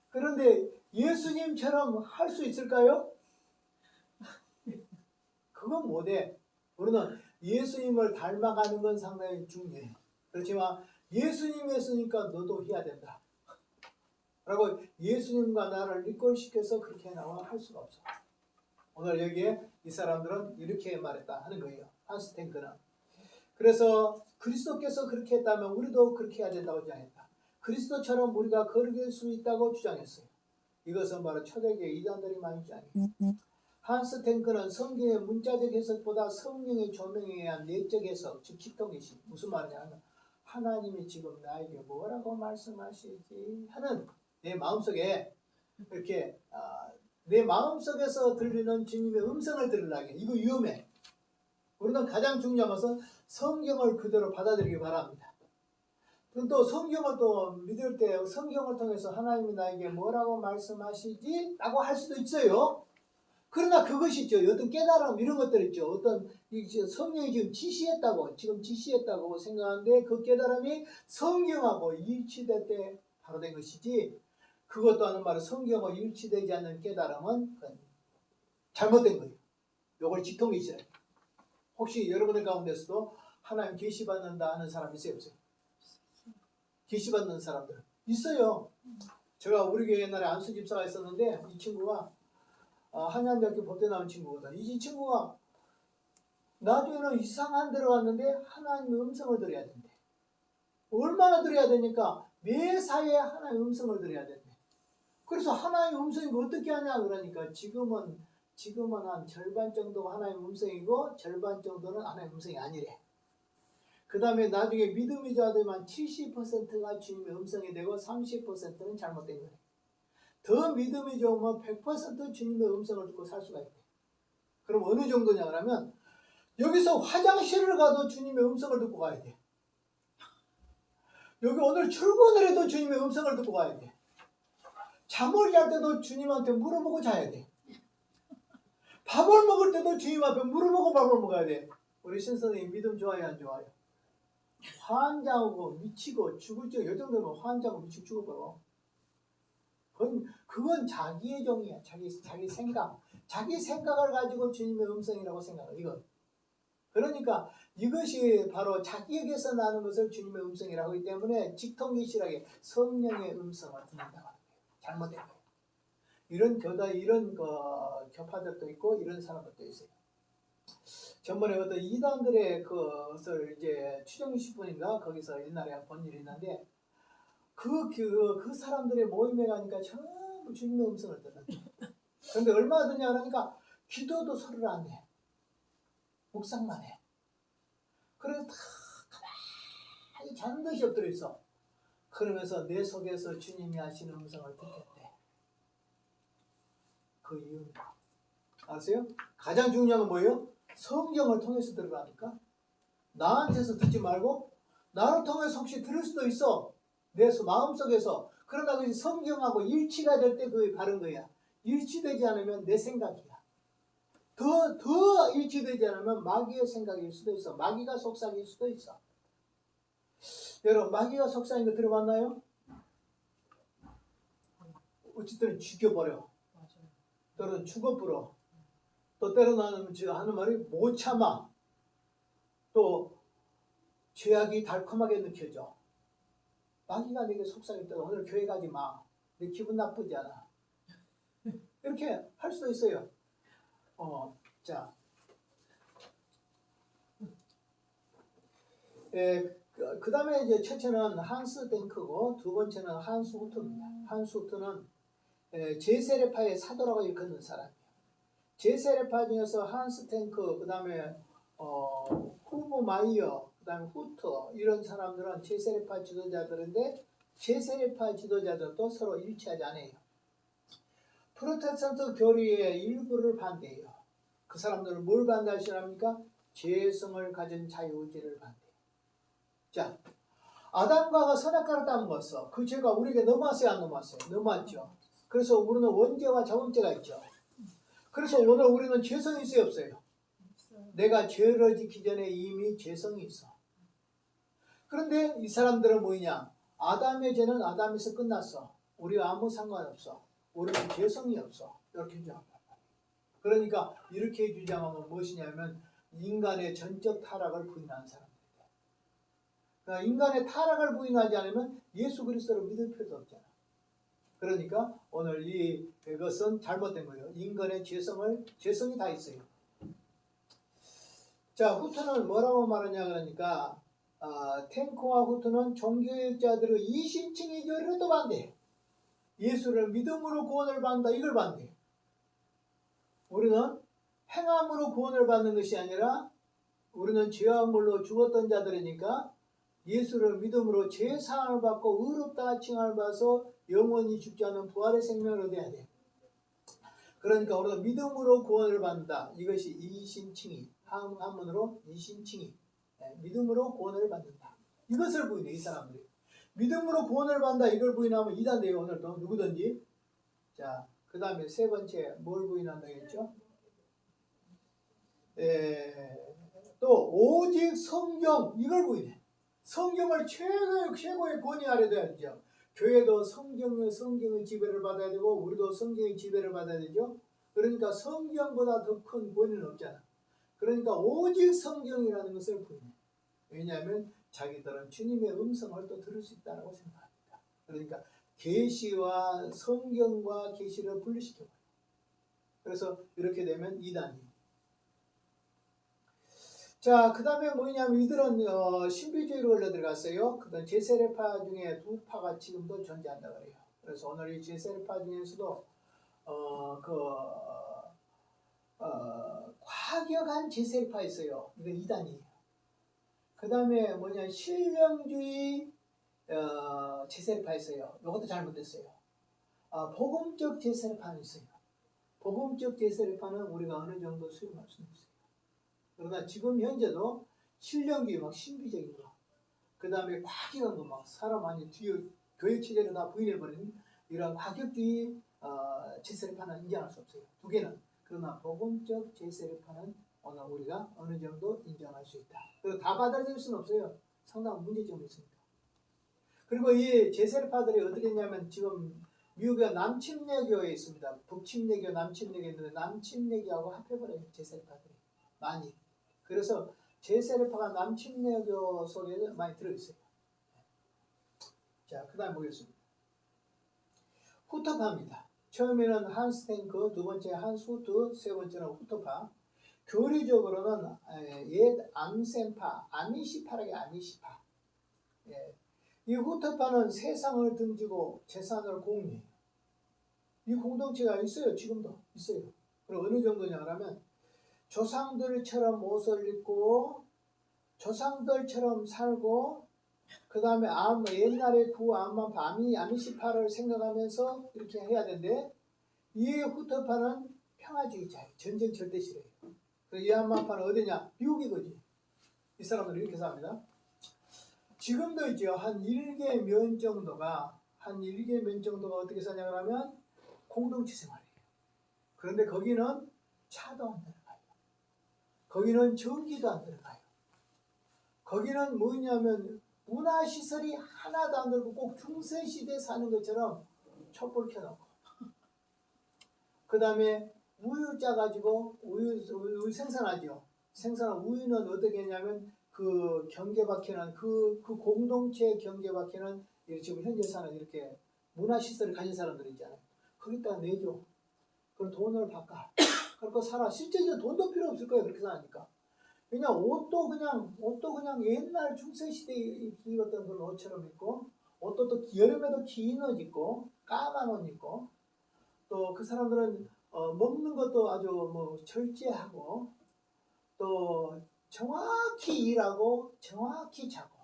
Speaker 1: 그런데 예수님처럼 할 수 있을까요? 그건 못해. 우리는 예수님을 닮아가는 건 상당히 중요해. 그렇지만 예수님이었으니까 너도 해야 된다. 라고 예수님과 나를 이끌시켜서 그렇게 나와 할 수가 없어. 오늘 여기에 이 사람들은 이렇게 말했다 하는 거예요. 한스 탱크는. 그래서 그리스도께서 그렇게 했다면 우리도 그렇게 해야 된다고 주장했다. 그리스도처럼 우리가 걸을 수 있다고 주장했어요. 이것은 바로 초대교회 이단들이 많이 주장해요. 한스 탱크는 성경의 문자적 해석보다 성령의 조명에 의한 내적 해석, 즉 기통의식. 무슨 말이냐면 하나님이 지금 나에게 뭐라고 말씀하시지 하는 내 마음속에 이렇게 내 마음속에서 들리는 주님의 음성을 들으려게. 이거 위험해. 우리는 가장 중요한 것은 성경을 그대로 받아들이기 바랍니다. 또 성경을 또 믿을 때 성경을 통해서 하나님이 나에게 뭐라고 말씀하시지? 라고 할 수도 있어요. 그러나 그것이 있죠. 어떤 깨달음 이런 것들 있죠. 어떤 성령이 지금 지시했다고 생각하는데 그 깨달음이 성경하고 일치될 때 바로 된 것이지, 그것도 하는 말은 성경하고 일치되지 않는 깨달음은 잘못된 거예요. 이걸 직통계시라. 혹시 여러분들 가운데서도 하나님 계시받는다 하는 사람 있어요, 없어요? 계시받는 사람들 있어요. 제가 우리 교회 옛날에 안수 집사가 있었는데 이 친구가 한양대학교 법대 나온 친구거든. 이 친구가 나중에는 이상한 데로 갔는데 하나님의 음성을 들어야 된대. 얼마나 들어야 되니까 매사에 하나님의 음성을 들어야 된대. 그래서 하나님의 음성이 어떻게 하냐 그러니까 지금은 한 절반 정도가 하나님의 음성이고 절반 정도는 하나님의 음성이 아니래. 그 다음에 나중에 믿음이 자들만 70%가 주님의 음성이 되고 30%는 잘못된 거래. 더 믿음이 좋으면 100% 주님의 음성을 듣고 살 수가 있대. 그럼 어느 정도냐 그러면 여기서 화장실을 가도 주님의 음성을 듣고 가야 돼. 여기 오늘 출근을 해도 주님의 음성을 듣고 가야 돼. 잠을 잘 때도 주님한테 물어보고 자야 돼. 밥을 먹을 때도 주님 앞에 물어보고 밥을 먹어야 돼. 우리 신선생님 믿음 좋아요 안 좋아요? 환장하고 미치고 죽을 적, 이 정도면 환장하고 미치고 죽어버려. 그건 자기의 종이야. 자기 생각. 자기 생각을 가지고 주님의 음성이라고 생각해. 이건. 그러니까 이것이 바로 자기에게서 나는 것을 주님의 음성이라고 하기 때문에 직통계시락에 성령의 음성을 듣는다고 하는 거예요. 잘못된 거예요. 이런 교파들도 있고 이런 사람들도 있어요. 전번에 어떤 이단들의 그것을 이제 추정식분인가 거기서 옛날에 본 일이 있는데 그 사람들의 모임에 가니까 전부 주님의 음성을 듣는 거예요. 그런데 얼마나 듣냐 그러니까 기도도 서로를 안 해. 묵상만 해. 그래서 다 가만히 자는 듯이 엎드려 있어. 그러면서 내 속에서 주님이 하시는 음성을 듣겠대. 그 이유는 아세요? 가장 중요한 건 뭐예요? 성경을 통해서 들으라니까. 나한테서 듣지 말고 나를 통해서 혹시 들을 수도 있어. 내 마음속에서. 그러나 그것이 성경하고 일치가 될 때 그게 바른 거야. 일치되지 않으면 내 생각이야. 더 일치되지 않으면 마귀의 생각일 수도 있어. 마귀가 속삭일 수도 있어. 여러분 마귀가 속삭인 거 들어봤나요? 어쨌든 죽여버려. 때로는 죽어버려. 또 때로는 하는 말이 못 참아. 또 죄악이 달콤하게 느껴져. 마귀가 내게 속삭일 때 오늘 교회 가지 마. 내 기분 나쁘지 않아. 이렇게 할 수도 있어요. 자, 그 다음에 이제 첫째는 한스 탱크고 두 번째는 한스 후트입니다. 한스 후트는 제세례파의 사도라고 일컫는 사람이에요. 제세례파 중에서 한스 탱크, 그 다음에 후브 마이어, 그 다음에 후트 이런 사람들은 제세례파 지도자들인데 제세례파 지도자들도 서로 일치하지 않아요. 프로테스탄트 교리의 일부를 반대해요. 그 사람들은 뭘 반대하시랍니까? 죄성을 가진 자유의지를 반대해요. 자, 아담과 하와가 선악과를 따먹었어. 그 죄가 우리에게 넘어왔어요, 안 넘어왔어요? 넘어왔죠. 그래서 우리는 원죄와 자범죄가 있죠. 그래서 오늘 우리는 죄성이 있어요, 없어요? 내가 죄를 짓기 전에 이미 죄성이 있어. 그런데 이 사람들은 뭐냐? 아담의 죄는 아담에서 끝났어. 우리가 아무 상관없어. 우리는 죄성이 없어. 이렇게 주장합니다. 그러니까 이렇게 주장하면 무엇이냐면 인간의 전적 타락을 부인하는 사람들이다. 그러니까 인간의 타락을 부인하지 않으면 예수 그리스도를 믿을 필요도 없잖아. 그러니까 오늘 이것은 잘못된 거예요. 인간의 죄성이 다 있어요. 자, 후트는 뭐라고 말하냐 그러니까 탱커와 후트는 종교학자들의 이신칭의 교리를 또 반대해. 예수를 믿음으로 구원을 받는다 이걸 반대해. 우리는 행함으로 구원을 받는 것이 아니라 우리는 죄와 물로 죽었던 자들이니까 예수를 믿음으로 죄사함을 받고 의롭다 칭함을 받아서 영원히 죽지 않는 부활의 생명을 얻어야 돼. 그러니까 우리가 믿음으로 구원을 받는다. 이것이 이신칭의. 한문으로 이신칭의. 믿음으로 구원을 받는다. 이것을 부인해 이 사람들이. 믿음으로 구원을 받는다 이걸 부인하면 이단돼요. 오늘도 누구든지. 자, 그 다음에 세 번째 뭘 부인한다고 했죠? 또 오직 성경 이걸 부인해. 성경을 최고의 권위 아래 둬야죠. 교회도 성경의 지배를 받아야 되고 우리도 성경의 지배를 받아야 되죠. 그러니까 성경보다 더 큰 권위는 없잖아. 그러니까 오직 성경이라는 것을 부인해. 왜냐하면 자기들은 주님의 음성을 또 들을 수 있다고 생각합니다. 그러니까 계시와 성경과 계시를 분리시켜버려요. 그래서 이렇게 되면 이단이. 자, 그 다음에 뭐냐면 이들은 신비주의로 흘러들어갔어요. 그다음 제세례파 중에 두 파가 지금도 존재한다고 그래요. 그래서 오늘 이 제세례파 중에서도 과격한 제세례파 있어요. 이거 이단이에요. 그 다음에 뭐냐 신령주의 제세례파 있어요. 이것도 잘못됐어요. 복음적 제세례파는 있어요. 복음적 제세례파는 우리가 어느 정도 수용할 수 있어요. 그러나 지금 현재도 신령주의 막 신비적인 거, 그 다음에 과격한 거 막 사람 많이 뒤에 교회 체제를 다 부인해버리는 이런 과격주의 제세례파는 인정할 수 없어요. 두 개는. 그러나 복음적 제세례파는 오늘 우리가 어느 정도 인정할 수 있다. 그리고 다 받아들일 수는 없어요. 상당한 문제점이 있습니다. 그리고 이 제세례파들이 어떻게 했냐면 지금 미국의 남침례교에 있습니다. 북침례교, 남침례교 있는데 남침례교하고 합해버려요. 제세례파들이 많이. 그래서 제세례파가 남침례교 속에 많이 들어있어요. 자, 그 다음 보겠습니다. 후터파입니다. 처음에는 한스 탱크, 두 번째 한스 후트, 세 번째는 후터파. 교리적으로는 옛 암센파, 아미시파라게 아미시파. 이 후터파는 세상을 등지고 재산을 공유해요. 이 공동체가 있어요. 지금도 있어요. 그럼 어느 정도냐 하면 조상들처럼 옷을 입고 조상들처럼 살고 그 다음에 옛날에 그 아미시파를 생각하면서 이렇게 해야 되는데 이 후터파는 평화주의자예요. 전쟁 절대 싫어해요. 이 암만파는 어디냐? 미국이거지. 이 사람들은 이렇게 삽니다. 지금도 있죠. 한 1개 면 정도가 어떻게 사냐고 하면 공동체 생활이에요. 그런데 거기는 차도 안 들어가요. 거기는 전기도 안 들어가요. 거기는 뭐냐면 문화시설이 하나도 안 들고 꼭 중세시대에 사는 것처럼 촛불 켜놓고 그 다음에 우유 짜가지고 우유 생산하죠. 생산한 우유는 어떻게 했냐면 그 경계밖에는 그 공동체 경계밖에는 지금 현재 사는 이렇게 문화시설을 가진 사람들 있잖아요. 거기다가 내줘. 그럼 돈을 바꿔. 그렇게 살아. 실제적으로 돈도 필요 없을 거예요. 그렇게 사니까. 그냥 옷도 그냥 옛날 중세시대에 입었던 그런 옷처럼 입고 옷도 또 여름에도 긴 옷 입고 까만 옷 입고 또 그 사람들은 먹는 것도 아주 뭐 절제하고 또 정확히 일하고 정확히 자고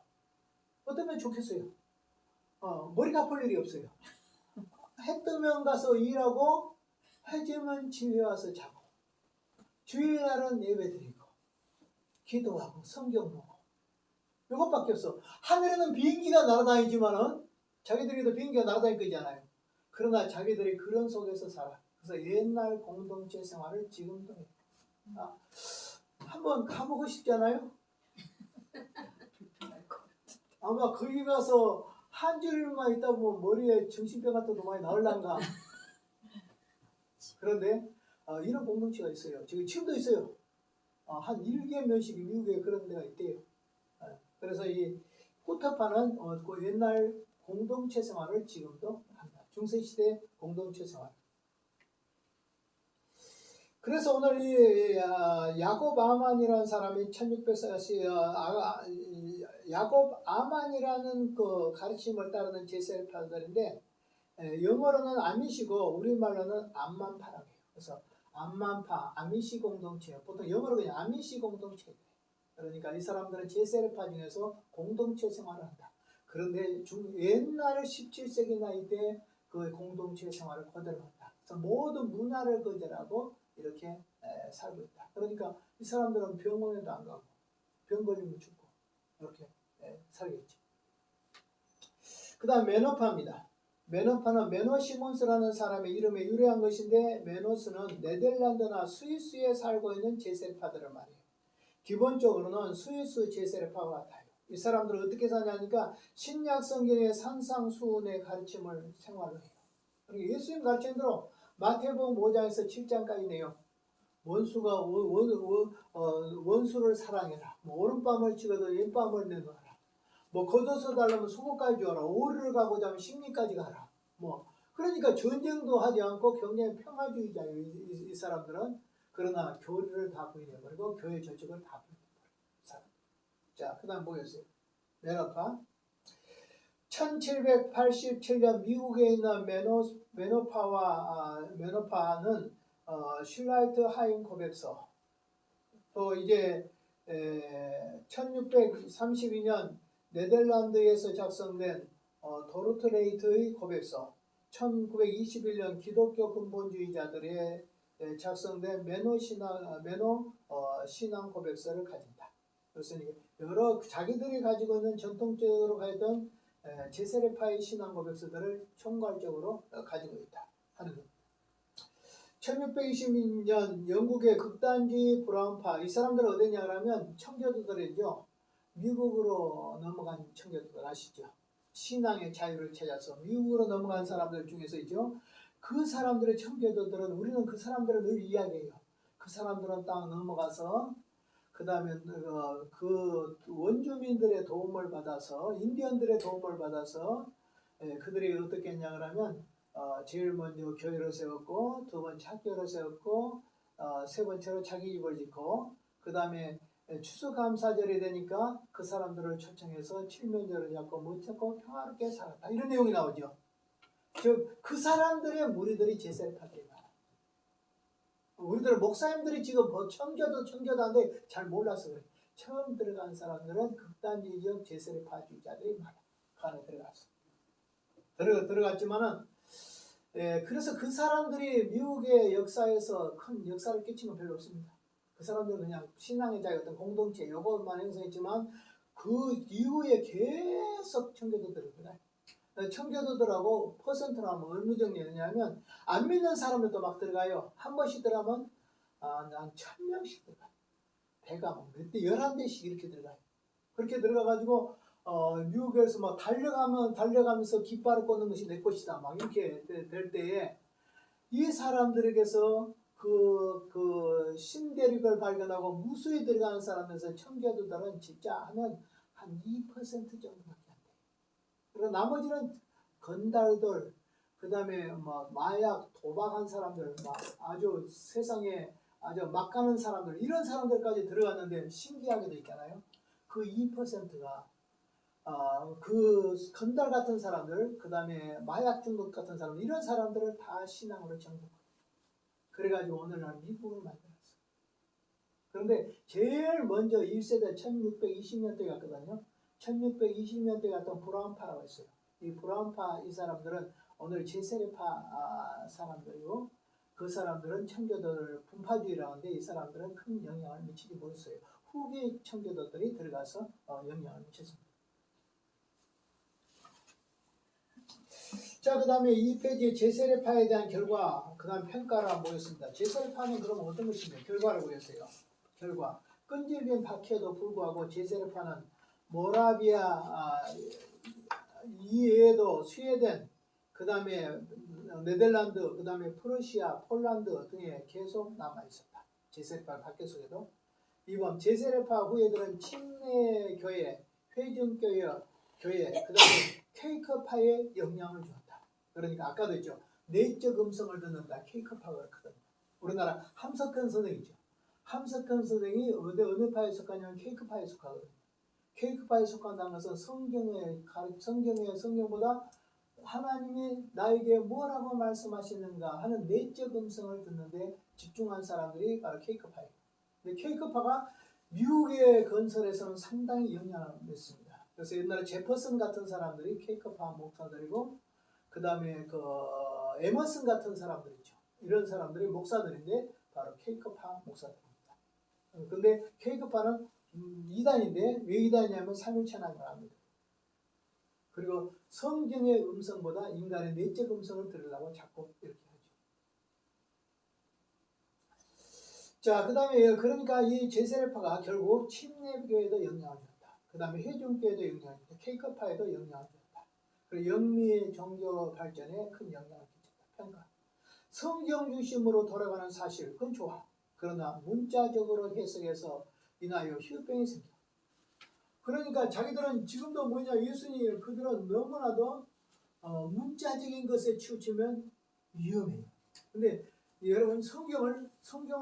Speaker 1: 어떠면 좋겠어요. 머리가 아플 일이 없어요. 해 뜨면 가서 일하고 해 지면 집에 와서 자고 주일날은 예배드리고 기도하고 성경 보고 이것밖에 없어. 하늘에는 비행기가 날아다니지만은 자기들이도 비행기가 날아다닐 거잖아요. 그러나 자기들이 그런 속에서 살아. 그래서 옛날 공동체 생활을 지금도 해. 한번 가보고 싶잖아요. 아마 거기 가서 한 줄만 있다 보면 머리에 정신병 같은 거 많이 나올란가. 그런데 이런 공동체가 있어요. 지금도 있어요. 한 1개 면식이 미국에 그런 데가 있대요. 그래서 이 후터파는 그 옛날 공동체 생활을 지금도 한다. 중세시대 공동체 생활. 그래서 오늘 이 야곱 아만이라는 사람이 1600년 야곱 아만이라는 그 가르침을 따르는 제세파들인데 영어로는 아미시고 우리말로는 암만파라고 해요. 그래서 암만파, 아미시 공동체, 보통 영어로 그냥 아미시 공동체. 그러니까 이 사람들은 제세파 중에서 공동체 생활을 한다. 그런데 옛날 17세기 나이 때 그 공동체 생활을 그대로 한다. 그래서 모든 문화를 거절하고 이렇게 살고 있다. 그러니까 이 사람들은 병원에도 안 가고 병 걸리면 죽고 이렇게 살겠죠. 그 다음 메노파입니다. 메노파는 메노 시몬스라는 사람의 이름에 유래한 것인데 메노스는 네덜란드나 스위스에 살고 있는 제세파들을 말해요. 기본적으로는 스위스 제세파와 같아요. 이 사람들은 어떻게 사냐니까 신약 성경의 산상수훈의 가르침을 생활을 해요. 그리고 예수님 가르침대로 마태복음 5장에서 7장까지네요. 원수가 원수를 사랑해라. 오른밤을 찍어도 왼밤을 내놓아라. 걷어서 달라면 속옷까지 주어라. 오리를 가고자 하면 식리까지 가라. 그러니까 전쟁도 하지 않고 굉장히 평화주의자예요. 이 사람들은. 그러나 교리를 다 부인해버리고 교회 조직을 다 부인해버려요. 자, 그 다음 뭐였어요? 메노파. 1787년 미국에 있는 메노파는 슐라이트 하임 고백서, 또 이제 1632년 네덜란드에서 작성된 도르트레이트의 고백서, 1921년 기독교 근본주의자들의 작성된 메노 신앙 고백서를 가진다. 그래서 여러 자기들이 가지고 있는 전통적으로 가졌던 제세례파의 신앙 고백서들을 총괄적으로 가지고 있다 하는 겁니다. 1620년 영국의 극단주의 브라운파, 이 사람들은 어디냐 하면 청교도들이죠. 미국으로 넘어간 청교도들 아시죠? 신앙의 자유를 찾아서 미국으로 넘어간 사람들 중에서이죠. 그 사람들의 청교도들은 우리는 그 사람들을 늘 이야기해요. 그 사람들은 땅 넘어가서 그 다음에 그 원주민들의 도움을 받아서 인디언들의 도움을 받아서 그들이 어떻게 했냐 하면 제일 먼저 교회를 세웠고 두 번째 학교를 세웠고 세 번째로 자기 집을 짓고 그 다음에 추수감사절이 되니까 그 사람들을 초청해서 칠면조를 잡고 못 잡고 평화롭게 살았다. 이런 내용이 나오죠. 즉 그 사람들의 무리들이 제세파들이다. 우리들 목사님들이 지금 청교도인데 잘 몰라서 그래. 처음 들어간 사람들은 극단주의적 제세파주의자들이 많아. 그 안에 들어갔어. 들어갔지만은 그래서 그 사람들이 미국의 역사에서 큰 역사를 끼친 건 별로 없습니다. 그 사람들은 그냥 신앙의 자유 어떤 공동체 요것만 형성했지만 그 이후에 계속 청교도들이거든. 청교도들하고 퍼센트로 하면 어느 정도 되냐면 안 믿는 사람들도 막 들어가요. 한 번씩 들어가면 한 1000명씩 들어가요. 배가 몇 대 11대씩 이렇게 들어가요. 그렇게 들어가가지고 미국에서 막 달려가면서 깃발을 꽂는 것이 내 것이다 막 이렇게 될 때에 이 사람들에게서 그 신대륙을 발견하고 무수히 들어가는 사람에서 청교도들은 진짜 하면 한 2% 정도밖에 안 돼요. 그리고 나머지는 건달들, 그 다음에 마약, 도박한 사람들, 아주 세상에 아주 막 가는 사람들, 이런 사람들까지 들어갔는데 신기하게도 있잖아요. 그 2%가 그 건달 같은 사람들, 그 다음에 마약 중독 같은 사람들, 이런 사람들을 다 신앙으로 정복해요. 그래가지고 오늘날 미국을 만들었어요. 그런데 제일 먼저 1세대 1620년대 갔거든요. 1620년대 갔던 브라운파라고 있어요. 이 브라운파 이 사람들은 오늘 제세례파 사람들이고 그 사람들은 청교도를 분파주의라고 하는데 이 사람들은 큰 영향을 미치지 못했어요. 후기 청교도들이 들어가서 영향을 미쳤습니다. 자, 그 다음에 이 페이지에 제세례파에 대한 결과, 그 다음 평가를 보였습니다. 제세례파는 그럼 어떤 것이냐? 결과를 보였어요. 결과. 끈질긴 박해에도 불구하고 제세례파는 모라비아 이외에도 스웨덴, 그 다음에 네덜란드, 그 다음에 프러시아, 폴란드 등에 계속 남아 있었다. 제세례파 학교 속에도. 이번 제세례파 후예들은 침례 교회, 회중교회, 그 다음에 케이크파에 영향을 주었다. 그러니까 아까도 했죠. 내적 음성을 듣는다. 케이크파가 그렇거든요. 우리나라 함석헌 선생이죠. 함석헌 선생이 어느 파에 속하냐면 케이크파에 속하거든요. 케이크파에 속한다는 것은 성경보다 하나님이 나에게 뭐라고 말씀하시는가 하는 내적 음성을 듣는데 집중한 사람들이 바로 케이크파예요. 근데 케이크파가 미국의 건설에서는 상당히 영향을 미쳤습니다. 그래서 옛날에 제퍼슨 같은 사람들이 케이크파 목사들이고, 그 다음에 에머슨 같은 사람들 있죠. 이런 사람들이 목사들인데 바로 케이크파 목사들입니다. 근데 케이크파는 이단인데 왜 이단이냐면 삼일체 하나님을 합니다. 그리고 성경의 음성보다 인간의 내적 음성을 들으려고 자꾸 이렇게 하죠. 자, 그 다음에 그러니까 이 제세례파가 결국 침례교회에도 영향을 줬다. 그 다음에 회중교회에도 영향을 줬다. 케이크파에도 영향을 줬다. 그리고 영미의 종교 발전에 큰 영향을 끼쳤다. 평가. 성경 중심으로 돌아가는 사실, 그건 좋아. 그러나 문자적으로 해석해서 인하여 휴병이 생겨. 그러니까 자기들은 지금도 뭐냐, 예수님 그들은 너무나도 문자적인 것에 치우치면 위험해요. 근데 여러분 성경을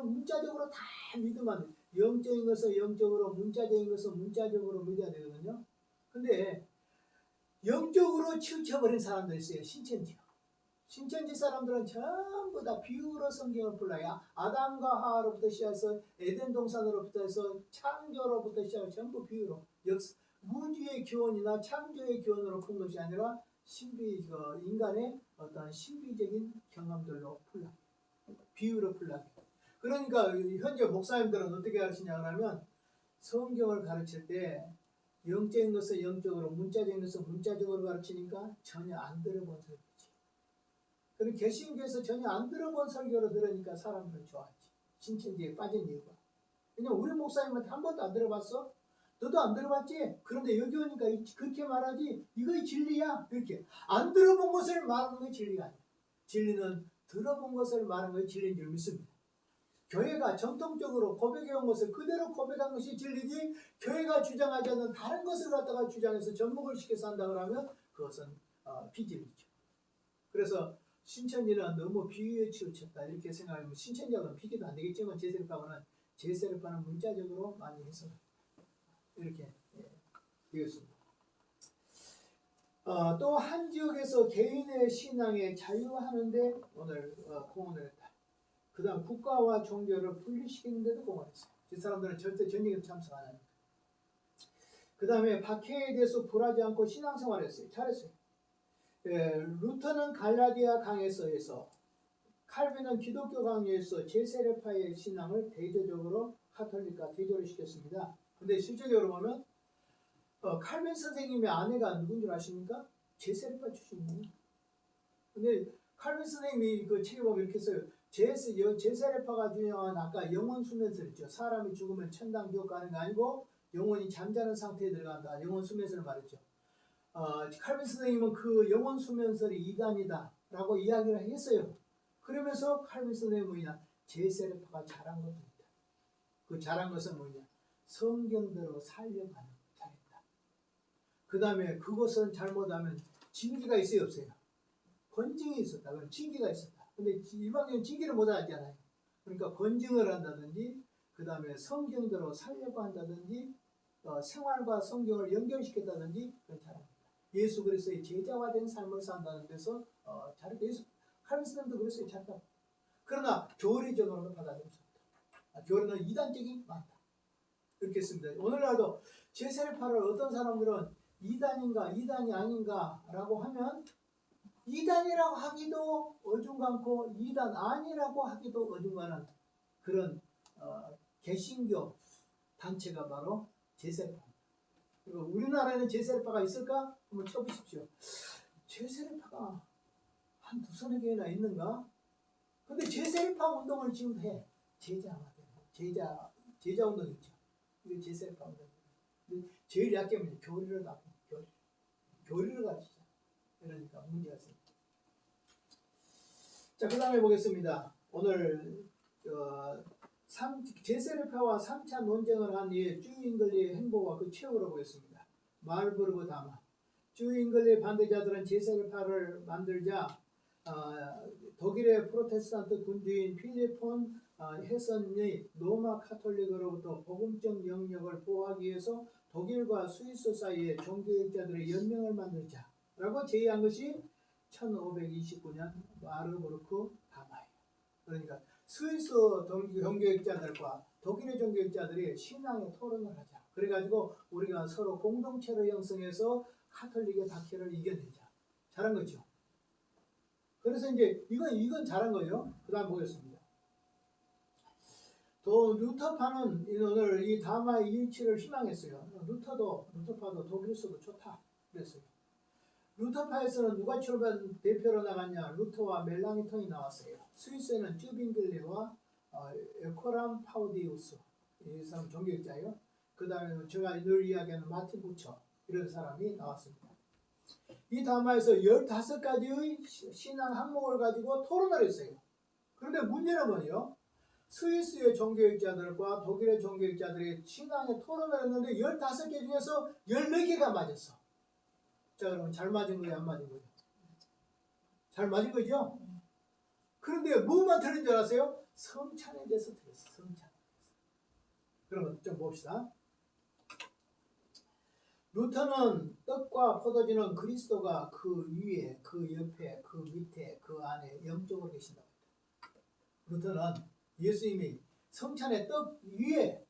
Speaker 1: 문자적으로 다 믿으면 안 돼요. 영적인 것은 영적으로, 문자적인 것은 문자적으로 믿어야 되거든요. 근데 영적으로 치우쳐버린 사람들이 있어요. 신천지 사람들은 전부 다 비유로 성경을 불러요. 아담과 하와로부터 시작해서 에덴 동산으로부터 해서 창조로부터 시작해서 전부 비유로. 우주의 기원이나 창조의 기원으로 푼 것이 아니라 인간의 어떤 신비적인 경험들로 풀라. 비유로 풀라. 그러니까 현재 목사님들은 어떻게 가르치냐 하면 성경을 가르칠 때 영적인 것을 영적으로, 문자적인 것을 문자적으로 가르치니까 전혀 안 들어본 설교지. 그리고 개신교에서 전혀 안 들어본 설교를 들으니까 사람들은 좋아하지. 신천지에 빠진 이유가. 왜냐면 우리 목사님한테 한 번도 안 들어봤어? 너도 안 들어봤지? 그런데 여기 오니까 그렇게 말하지. 이거 진리야. 이렇게. 안 들어본 것을 말하는 게 진리가 아니야. 진리는 들어본 것을 말하는 것이 진리인 줄 믿습니다. 교회가 정통적으로 고백해온 것을 그대로 고백한 것이 진리지, 교회가 주장하지 않는 다른 것을 갖다가 주장해서 접목을 시켜서 한다 그러면 그것은 비진리죠. 그래서 신천지는 너무 비유에 치우쳤다 이렇게 생각하면, 신천지하고는 비교도 안 되겠지만 제세례파는 문자적으로 많이 해서 이렇게 되었습니다. 또 한 지역에서 개인의 신앙에 자유하는데 오늘 공헌을 했다. 그 다음 국가와 종교를 분리시키는 데도 공헌했어요. 이 사람들은 절대 전쟁에 참석 안 하니까. 그 다음에 박해에 대해서 굴하지 않고 신앙생활을 했어요. 잘했어요. 루터는 갈라디아 강에서, 칼빈은 기독교 강요에서 제세례파의 신앙을 대조적으로 카톨릭과 대조를 시켰습니다. 근데 실제적으로 보면 칼빈 선생님의 아내가 누군 줄 아십니까? 제세례파 출신이에요. 근데 칼빈 선생님이 그 책에 보면 이렇게 써요. 제세례파가 주장한 아까 영혼 수면설 있죠. 사람이 죽으면 천당 지옥 가는 게 아니고 영혼이 잠자는 상태에 들어간다. 영혼 수면설을 말했죠. 칼빈 선생님은 그 영혼 수면설이 이단이다 라고 이야기를 했어요. 그러면서 칼빈 선생님은 뭐냐, 제세례파가 잘한 것도 있다. 그 잘한 것은 뭐냐, 성경대로 살려가는 잘했다. 그 다음에 그것은 잘못하면 징계가 있어요 없어요? 권징이 있었다. 그럼 징계가 있었다. 근데 이방인은 징계를 못 하잖아요. 그러니까 권징을 한다든지, 그 다음에 성경대로 살려고 한다든지, 생활과 성경을 연결시켰다든지, 그건 잘합니다. 예수 그리스도의 제자화된 삶을 산다는 데서 잘했다. 칼빈 선생님도 그랬어요. 잘했다. 그러나 교리적으로는 받아들일 수 없다. 교리는 이단적이 많다. 이렇게 씁니다. 오늘날도 제세례파를 어떤 사람들은 이단인가 이단이 아닌가 라고 하면, 이단이라고 하기도 어중간고 이단 아니라고 하기도 어중간한 그런 개신교 단체가 바로 제세례파입니다. 그리고 우리나라에는 제세례파가 있을까? 한번 쳐보십시오. 제세례파가 한 두서너 개나 있는가? 근데 제세례파 운동을 지금 해. 제자 운동 있죠. 이게 제세례파 운동. 제일 약하면 교리를 나쁘. 교리를 가르치자. 이러니까 문제가 있습니다. 자, 그 다음에 보겠습니다. 오늘 제세례파와 3차 논쟁을 한 이 주인글리의 행보와 그 최후로 보겠습니다. 말부르그 다마. 주인글리 반대자들은 제세례파를 만들자 독일의 프로테스탄트 군주인 필리폰 헤선이 로마 카톨릭으로부터 복음적 영역을 보호하기 위해서 독일과 스위스 사이에 종교학자들의 연맹을 만들자라고 제의한 것이 1529년 마르부르크 담화예요. 그러니까 스위스 종교학자들과 독일의 종교학자들이 신앙의 토론을 하자. 그래가지고 우리가 서로 공동체를 형성해서 카톨릭의 박해를 이겨내자. 잘한 거죠. 그래서 이제 이건 잘한 거예요. 그 다음 보겠습니다. 또 루터파는 오늘 이 담화의 일치를 희망했어요. 루터파도 독일서도 좋다 그랬어요. 루터파에서는 누가 대표로 나갔냐? 루터와 멜랑이톤이 나왔어요. 스위스에는 쯔빙글레와 에코람 파우디우스 이 사람 종교학자예요. 그 다음에 제가 늘 이야기하는 마틴 부처 이런 사람이 나왔습니다. 이 담화에서 15가지의 신앙 항목을 가지고 토론을 했어요. 그런데 문제는 뭐예요? 스위스의 종교학자들과 독일의 종교학자들이 신앙의 토론을 했는데 15개 중에서 14개가 맞았어. 자, 그러면 잘 맞은 거예요? 안 맞은 거예요? 잘 맞은 거죠? 그런데 뭐만 틀린 줄 아세요? 성찬에 대해서 틀렸어. 성찬에 대해서. 그러면 좀 봅시다. 루터는 떡과 포도주는 그리스도가 그 위에, 그 옆에, 그 밑에, 그 안에 영적으로 계신다고 합니다. 루터는 예수님이 성찬의 떡 위에,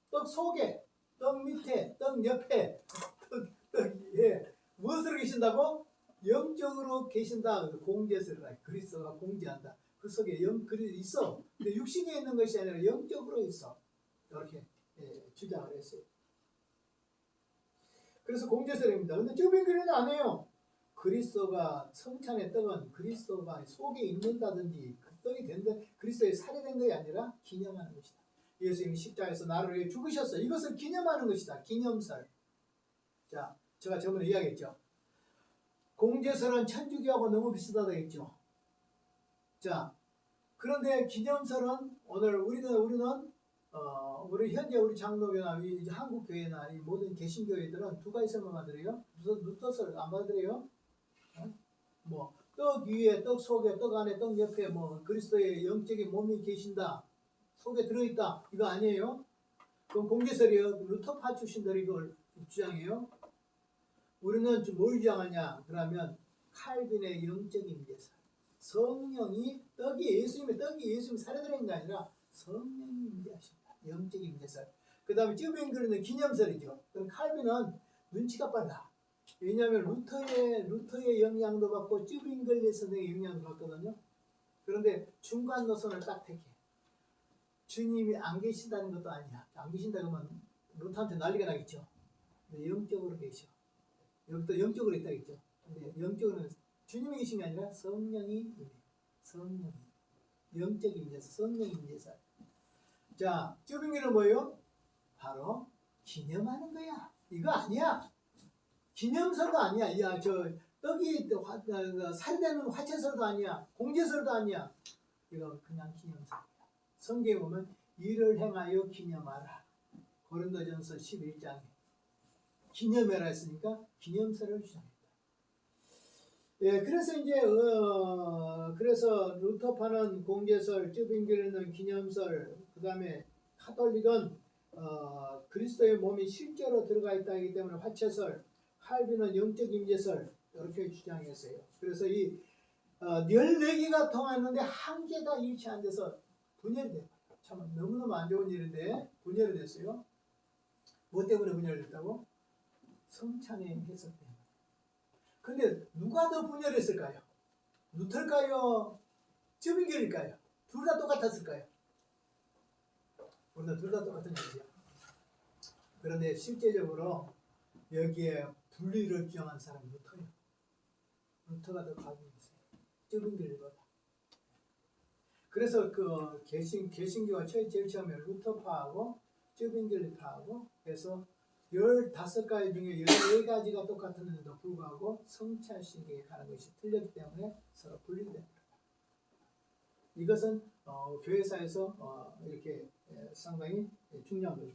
Speaker 1: 떡 속에, 떡 밑에, 떡 옆에, 떡 위에 무엇으로 계신다고? 영적으로 계신다. 공제스러라. 그리스도가 공제한다. 그 속에 그리 있어. 근데 육신에 있는 것이 아니라 영적으로 있어. 이렇게 주장을 했어요. 그래서 공제설입니다. 근데 쯔빙글리는 안 해요. 그리스도가 성찬의 떡은 그리스도가 속에 있는다든지 그 떡이 된다. 그리스도의 살이 된 것이 아니라 기념하는 것이다. 예수님이 십자가에서 나를 위해 죽으셨어. 이것을 기념하는 것이다. 기념설. 자, 제가 저번에 이야기했죠. 공제설은 천주교하고 너무 비슷하다 했죠. 자, 그런데 기념설은 오늘 우리는 우리 현재 우리 장로교나 한국 교회나 이 모든 개신교회들은 두 가지설만 받으래요. 루터설 안 받으래요. 뭐 떡 위에, 떡 속에, 떡 안에, 떡 옆에 뭐 그리스도의 영적인 몸이 계신다. 속에 들어있다. 이거 아니에요. 그럼 공개설이에요. 루터파 출신들이 이걸 주장해요. 우리는 뭘 주장하냐? 그러면 칼빈의 영적 임재설. 성령이 예수님의 떡이 예수님 살에 들어있는 게 아니라 성령이 임재하신다. 영적 임재설. 그 다음에 쯔빙글리는 기념설이죠. 그럼 칼빈은 눈치가 빨라. 왜냐하면 루터의 영향도 받고 쯔빙글리 선생의 영향도 받거든요. 그런데 중간 노선을 딱 택해. 주님이 안 계신다는 것도 아니야. 안 계신다 그러면 루터한테 난리가 나겠죠. 근데 영적으로 계셔. 여기도 영적으로 있다겠죠. 근데 영적으로는 주님이 계신 게 아니라 성령이 임해. 성령이. 영적 임재서 성령 임재설. 자, 쯔빙글리는 뭐예요? 바로 기념하는 거야. 이거 아니야. 기념설도 아니야. 야, 떡이 살되는 화채설도 아니야. 공제설도 아니야. 이거 그냥 기념설이야. 성경에 보면 이를 행하여 기념하라. 고린도전서 11장에 기념해라 했으니까 기념설을 주장했다. 예, 그래서 이제 그래서 루터파는 공제설, 쯔빙글리는 기념설, 그 다음에 카톨릭은 그리스도의 몸이 실제로 들어가 있다기 때문에 화채설, 칼빈은 영적 임재설 이렇게 주장했어요. 그래서 이 14개가 통했는데 한 개가 일치 안 돼서 분열이 돼요. 참 너무너무 안 좋은 일인데 분열이 됐어요. 뭐 때문에 분열이 됐다고? 성찬의 해석 때문에. 근데 누가 더 분열했을까요? 루터일까요? 쯔빙글리일까요? 둘 다 똑같았을까요? 우리는 둘 다 똑같은 얘기죠. 그런데 실제적으로 여기에 분리를 주장한 사람이 루터예요. 루터가 더 가고 있어요. 쯔빙글리보다. 그래서 그 개신교가 제일 처음에 루터파하고 쯔빙글리파하고 해서 15가지 중에 14가지가 똑같았는데도 불구하고 성찰식에 가는 것이 틀렸기 때문에 서로 분리됩니다. 이것은 교회사에서 이렇게 상당히 중요한 거죠.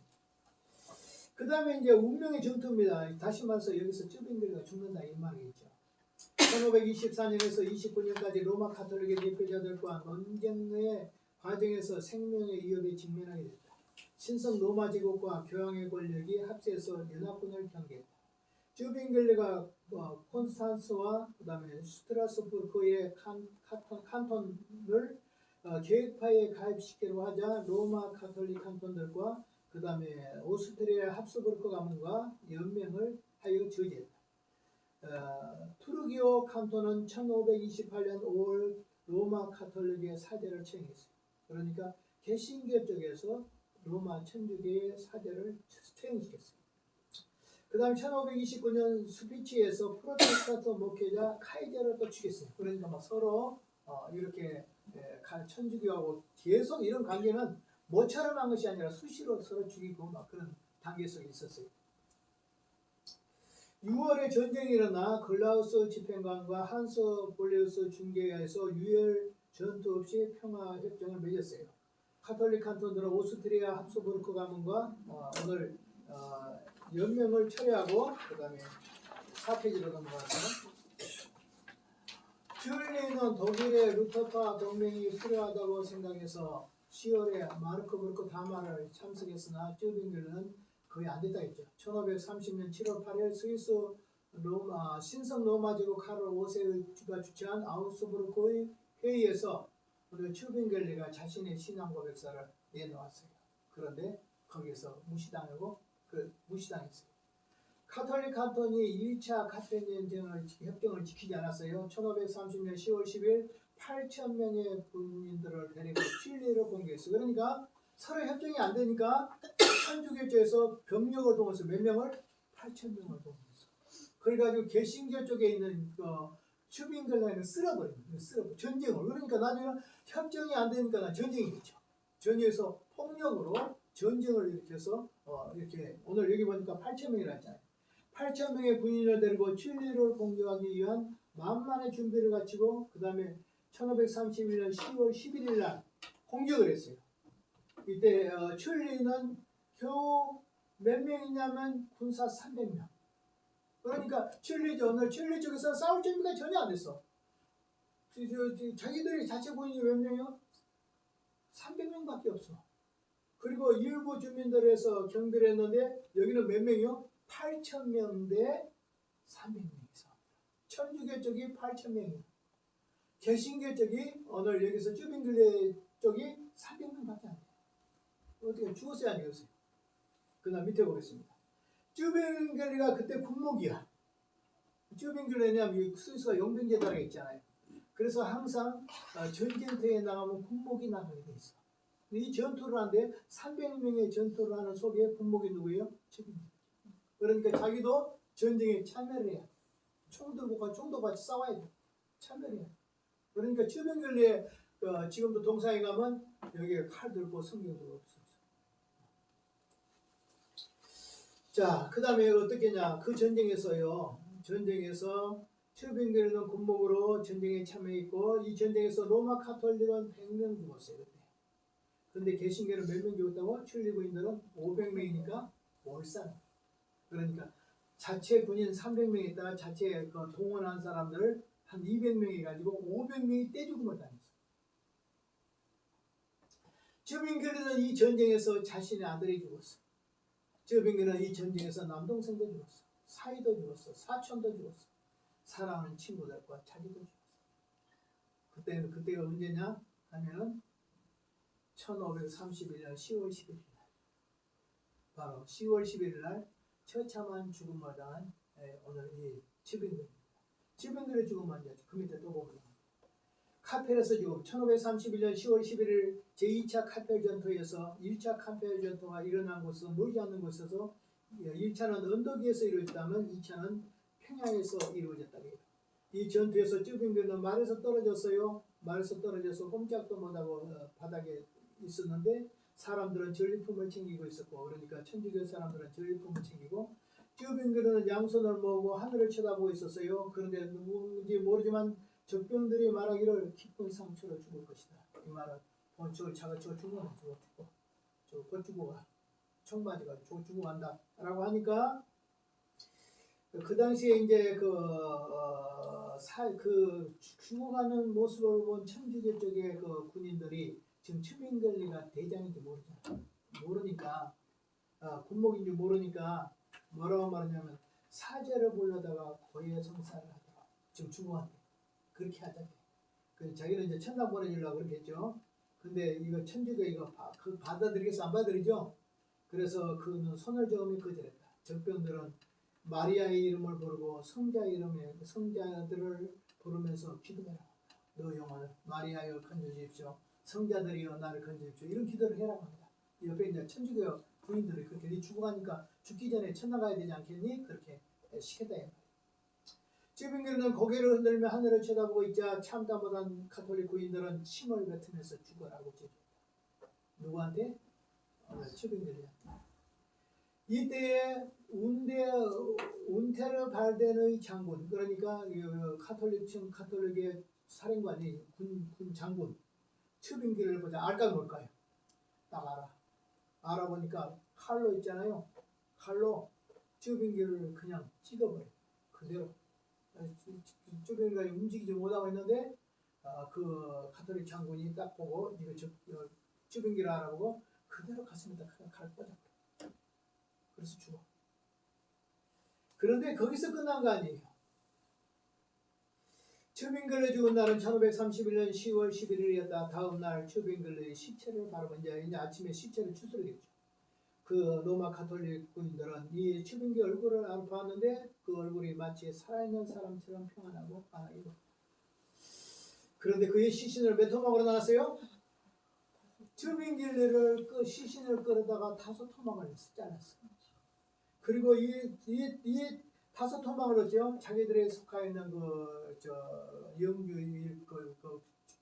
Speaker 1: 그 다음에 이제 운명의 전투입니다. 다시 말해서 여기서 쯔빙글리가 죽는다 이 말이겠죠. 1524년에서 29년까지 로마 가톨릭의 대표자들과 논쟁의 과정에서 생명의 위협에 직면하게 됐다. 신성 로마 제국과 교황의 권력이 합세해서 연합군을 경계했다. 쯔빙글리가 콘스탄스와 그 다음에 스트라스부르크의 칸톤을 계획파에 가입시키려 하자 로마 가톨릭 칸톤들과 그 다음에 오스트리아 합스부르크 가문과 연맹을 하여 저지했다. 투르기오 칸톤은 1528년 5월 로마 가톨릭의 사제를 채용했어요. 그러니까 개신교 쪽에서 로마 천주교의 사제를 채용시켰어요. 그 다음에 1529년 스피치에서 프로테스탄트 목회자 카이제를 또 죽였어요. 그러니까 막 서로 이렇게 천주교하고 계속 이런 관계는 모처럼 한 것이 아니라 수시로 서로 죽이고 막 그런 단계 속에 있었어요. 6월에 전쟁이 일어나 글라우스 집행관과 한스 볼레우스 중개하에서 유혈 전투 없이 평화협정을 맺었어요. 카톨릭 칸톤들은 오스트리아 합스부르크 가문과 오늘 연명을 철회하고 그 다음에 4페이지로 넘어가서 튤리는 독일의 루터파 동맹이 필요하다고 생각해서 10월에 마르크부르크 담화를 참석했으나 쯔빙글리는 거의 안 됐다 했죠. 1530년 7월 8일 스위스 신성 로마 제국 카를 5세가 주최한 아우스부르크의 회의에서 우리 쯔빙글리가 자신의 신앙 고백서를 내놓았어요. 그런데 거기에서 무시당했어요. 카톨릭 칸톤이 2차 카페니언 협정을 지키지 않았어요. 1530년 10월 10일 8,000명의 군인들을 데리고 칠리를 공개했어요. 그러니까 서로 협정이 안 되니까 천주교 쪽에서 병력을 동원해서 몇 명을? 8,000명을 동원했어. 그래가지고 개신교 쪽에 있는 쯔빙글리는 쓸어버립니다. 전쟁을. 그러니까 나중에는 협정이 안 되니까 전쟁이겠죠. 전쟁에서 폭력으로 전쟁을 일으켜서 이렇게 오늘 여기 보니까 8,000명이라 했잖아요. 8,000명의 군인을 데리고 칠리를 공격하기 위한 만만의 준비를 갖추고 그 다음에 1531년 10월 11일 날 공격을 했어요. 이때 칠리는 겨우 몇 명이냐면 군사 300명. 그러니까 칠리 쪽에서 싸울 준비가 전혀 안 됐어. 자기들이 자체 군인이 몇 명이요? 300명밖에 없어. 그리고 일부 주민들에서 경비를 했는데 여기는 몇 명이요? 8,000명 대 300명이 있어. 천주교 쪽이 8,000명이야. 개신교 쪽이 오늘 여기서 쯔빙글리 쪽이 300명밖에 안 돼. 어떻게 죽었어요, 안 죽었어요? 그 다음 밑에 보겠습니다. 쯔빙글리가 그때 군목이야. 쯔빙글리냐면 스위스가 용병제다라가 있잖아요. 그래서 항상 전쟁터에 나가면 군목이 나가게 돼 있어. 이 전투를 하는데 300명의 전투를 하는 속에 군목이 누구예요? 쯔빙글리. 그러니까 자기도 전쟁에 참여를 해야 돼. 총 들고 총도 같이 싸워야 돼. 참여를 해야 돼. 그러니까 쯔빙글리에 지금도 동상에 가면 여기에 칼 들고 성경 들고 없어. 자, 그 다음에 어떻게 했냐. 그 전쟁에서 쯔빙글리는 군목으로 전쟁에 참여했고 이 전쟁에서 로마 카톨릭은 100명 죽었어요. 그때. 근데 개신교는 몇 명 죽었다고? 칠리부인들은 500명이니까 몰살. 그러니까 자체 군인 300명이 있다가 자체 동원한 사람들을 한 200명이 가지고 500명이 떼죽음을 당했어. 쯔빙글리는 이 전쟁에서 자신의 아들이 죽었어. 쯔빙글리는 이 전쟁에서 남동생도 죽었어. 사이도 죽었어. 사촌도 죽었어. 사랑하는 친구들과 자기도 죽었어. 그때가 언제냐 하면은 1531년 10월 11일 날. 바로 10월 11일 날 처참한 죽음을 당한 오늘 이 쯔빙글리. 쯔빙글리 죽음은 이제 그 밑에 또 보면 카펠에서 죽음. 1531년 10월 11일 제2차 카펠 전투에서 1차 카펠 전투가 일어난 곳은 멀지 않는 곳에서 1차는 언덕 위에서 이루어졌다면 2차는 평야에서 이루어졌다고 해요. 이 전투에서 쯔빙글리는 말에서 떨어졌어요. 말에서 떨어져서 꼼짝도 못하고 바닥에 있었는데 사람들은 전리품을 챙기고 있었고, 그러니까 천주교 사람들은 전리품을 챙기고, 쯔빙글은 양손을 모으고 하늘을 쳐다보고 있었어요. 그런데 누구인지 모르지만 적병들이 말하기를 깊은 상처를 죽을 것이다. 이 말은 저걸 차가 저 죽으면 저거 죽고 가. 총 맞아가지고 저거 죽고 간다. 라고 하니까 그 당시에 이제 죽어가는 모습을 본 천주교 쪽의 그 군인들이 지금 츠빙글리가 대장인지 모르니까 군목인지 모르니까 뭐라고 말하냐면 사제를 불러다가 고해 성사를 하더라. 지금 죽어간대. 그렇게 하자. 그 자기는 이제 천당 보내주려고 그러겠죠. 근데 이거 천주교 이거 받아들이겠어 안 받아들이죠? 그래서 그는 손을 저으며 거절했다. 적병들은 마리아의 이름을 부르고 성자들을 부르면서 기도해라. 너 영혼을 마리아여 건져주십시오. 성자들이여 나를 건져주십시오. 이런 기도를 해라고 합니다. 옆에 이제 천주교 부인들이 그렇게 네 죽어가니까 죽기 전에 천당 가야 되지 않겠니? 그렇게 시켰다. 쯔빙글은 고개를 흔들며 하늘을 쳐다보고 있자 참다 못한 가톨릭 구인들은 침을 뱉으면서 죽어라고 제지했다. 누구한테? 쯔빙글이야. 이때에 운테르 발덴의 장군, 그러니까 카톨릭의 사령관이 군 장군 츠빙글을 보자. 알까 뭘까요? 딱 알아보니까 칼로 있잖아요. 칼로 츠빙글을 그냥 찍어버려. 그대로. 츠빙글이 움직이지 못하고 있는데 그 카톨릭 장군이 딱 보고 이거 츠빙글을 알아보고 그대로 가슴에다 그냥 칼을 꽂아버려. 그래서 죽어. 그런데 거기서 끝난 거 아니에요. 츠빙글레 죽은 날은 1531년 10월 11일이었다. 다음 날 츠빙글레의 시체를 바로 이제 아침에 시체를 추스르겠죠. 그 로마 가톨릭 군인들은 이 츠빙글 얼굴을 봤는데 그 얼굴이 마치 살아있는 사람처럼 평안하고 환하고. 그런데 그의 시신을 몇 토막으로 나눴어요? 츠빙글레를 시신을 끌어다가 5토막을 잘랐어. 그리고 이 5토막을 했죠. 자기들의 속해 있는 영주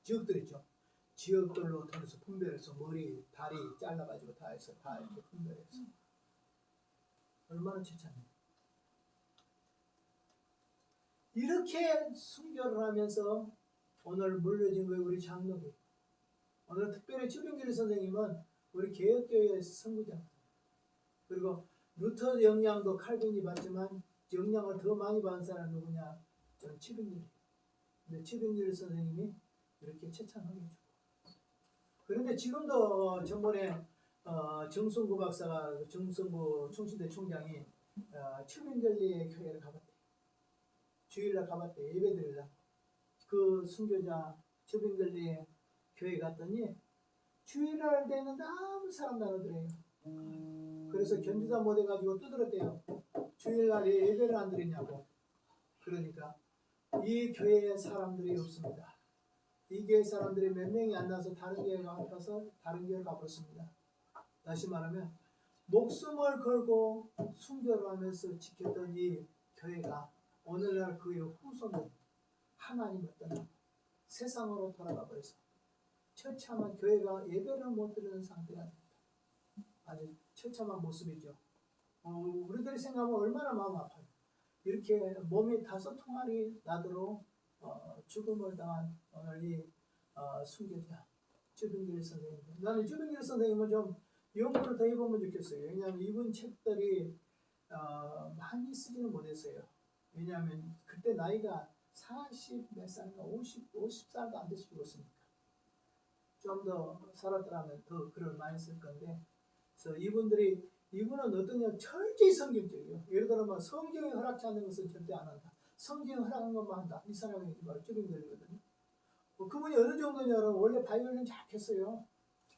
Speaker 1: 지역들 있죠. 지역들로 통해서 분별해서 머리, 다리 잘라가지고 다 이렇게 분별해서. 얼마나 처참해요. 이렇게 순교를 하면서 오늘 물려진 거예요. 우리 장로교. 오늘 특별히 츠빙글 선생님은 우리 개혁교회의 선구자. 그리고 루터 영향도 칼빈이 받지만 영향을 더 많이 받은 사람은 누구냐? 저는 츠빙글. 근데 츠빙글 선생님이 이렇게 처참하게 해주고. 그런데 지금도 전번에 정성구 박사가 정성구 총신대 총장이 츠빙글리의 교회를 가봤대. 주일날 가봤대. 예배드리려고. 그 순교자 츠빙글리의 교회 갔더니 주일날 되는데 아무 사람도 안 오더래요. 그래서 견디다 못해가지고 두드렸대요. 주일날에 예배를 안 드리냐고. 그러니까 이 교회에 사람들이 없습니다. 이 교회 사람들이 몇 명이 안 나서 다른 교회에 가서 다른 교회를 가버렸습니다. 다시 말하면 목숨을 걸고 순교를 하면서 지켰던 이 교회가 오늘날 그의 후손은 하나님을 떠나 세상으로 돌아가 버려서 처참한 교회가 예배를 못 드리는 상태가 됩니다. 아주 처참한 모습이죠. 우리들이 생각하면 얼마나 마음 아파요. 이렇게 몸이 5통알이 나도록 죽음을 당한 오늘 이 순교자 쯔빙글 선생님. 나는 쯔빙글 선생님은 좀 연구를 더 해보면 좋겠어요. 왜냐하면 이분 책들이 많이 쓰지는 못했어요. 왜냐하면 그때 나이가 40 몇 살인가 50살도 안 돼서 죽었으니까. 좀 더 살았더라면 더 글을 많이 쓸 건데, 그래서 이분은 어떠냐, 철저히 성경적이에요. 예를 들면 성경이 허락지 않는 것은 절대 안 한다. 성경이 허락한 것만 한다. 이 사람이 바로 쯔빙글이거든요. 그분이 어느 정도냐면 원래 바이올린 잘 켰어요.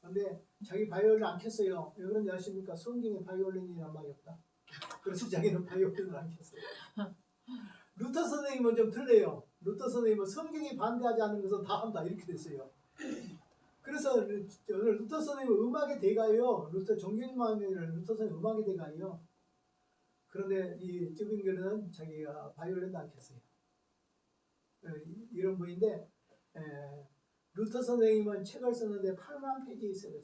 Speaker 1: 근데 자기 바이올린 안 켰어요. 왜 그런지 아십니까? 성경에 바이올린이란 말이 없다. 그래서 자기는 바이올린을 안 켰어요. 루터 선생님은 좀 틀려요. 루터 선생님은 성경이 반대하지 않는 것은 다 한다. 이렇게 됐어요. 그래서 오늘 루터 선생님은 음악의 대가예요. 루터 종교인만을 루터 선생님 음악의 대가예요. 그런데 이 쯔빙글은 자기가 바이올린도 안 켰어요. 이런 분인데 루터 선생님은 책을 썼는데 8만 페이지 있어요.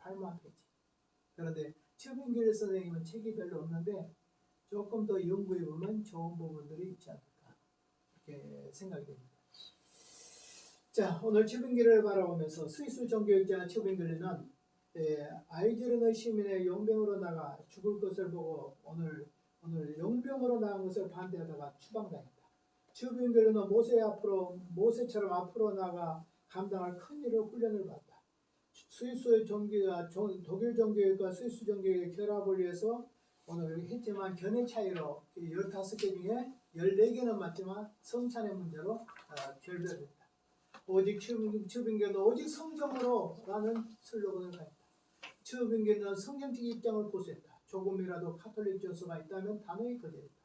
Speaker 1: 8만 페이지. 그런데 튜빙겔 선생님은 책이 별로 없는데 조금 더 연구해 보면 좋은 부분들이 있지 않을까 이렇게 생각이 됩니다. 자, 오늘 튜빙겔을 바라보면서 스위스 종교학자 튜빙겔은 아이즈르너 시민의 용병으로 나가 죽을 것을 보고 오늘 용병으로 나간 것을 반대하다가 추방당했다. 튜빙겔은 모세처럼 앞으로 나가 감당할 큰 일을 훈련을 받다. 스위스 종교와 독일 종교과 스위스 종교의 결합을 위해서 오늘 했지만 견해 차이로 15개 중에 14개는 맞지만 성찬의 문제로 결별했다. 오직 튜빙겔은 오직 성경으로라는 슬로건을 가졌다. 튜빙겔은 성경적 입장을 고수했다. 조금이라도 카톨릭 교수가 있다면 단호히 거절했다.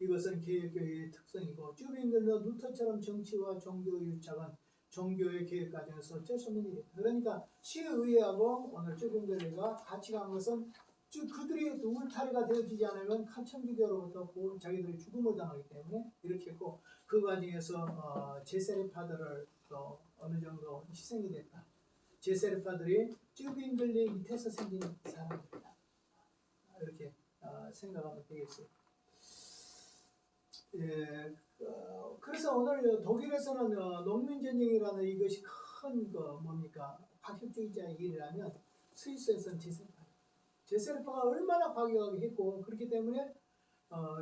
Speaker 1: 이것은 개혁교회의 특성이고 튜빙겔은 루터처럼 정치와 종교 유착은 종교의 개혁 과정에서 어쩔 수 없는 일이다. 그러니까 시의회하고 오늘 튜빙겔가 같이 간 것은 그들이 울타리가 되어지지 않으면 천주교로부터 자기들이 죽음을 당하기 때문에 이렇게 했고 그 과정에서 제세례파들을 또 어느 정도 희생이 됐다. 제세례파들이 튜빙겔리 밑에서 생긴 사람들이다. 이렇게 생각하면 되겠어요. 예, 그래서 오늘 독일에서는 농민전쟁이라는 이것이 큰 뭡니까 파격적이지 일이라면 스위스에서는 제세례파가 얼마나 파격하게 했고 그렇기 때문에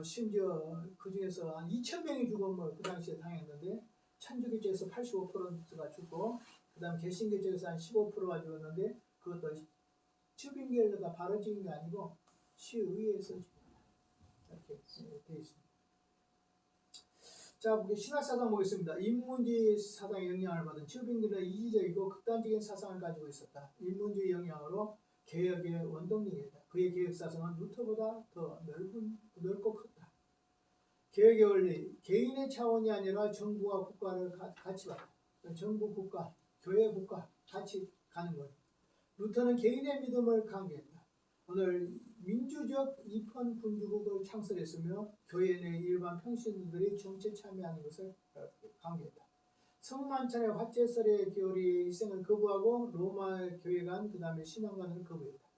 Speaker 1: 심지어 그 중에서 한 2,000명이 죽음을 그 당시에 당했는데 천주교 쪽에서 85%가 죽고 그 다음 개신교 쪽에서 한 15%가 죽었는데 그것도 튜빙겔러가 바로 죽인 게 아니고 시의회에서 이렇게 되어 있습니다. 자, 신학사상 보겠습니다. 인문주의 사상의 영향을 받은 튜빙겔러는 이기적이고 극단적인 사상을 가지고 있었다. 인문주의 영향으로 개혁의 원동력이었다. 그의 개혁사상은 루터보다 더 넓고 컸다. 개혁의 원리, 개인의 차원이 아니라 정부와 국가를 같이 봤다. 정부, 국가, 교회, 국가 같이 가는 거예요. 루터는 개인의 믿음을 강조했다. 오늘 민주적 입헌 군주국을 창설했으며 교회 내 일반 평신도들이 정치에 참여하는 것을 강조했다. 성만찬의 화제설의 교리 일생을 거부하고 로마 교회관 그 다음에 신앙관을 거부했다.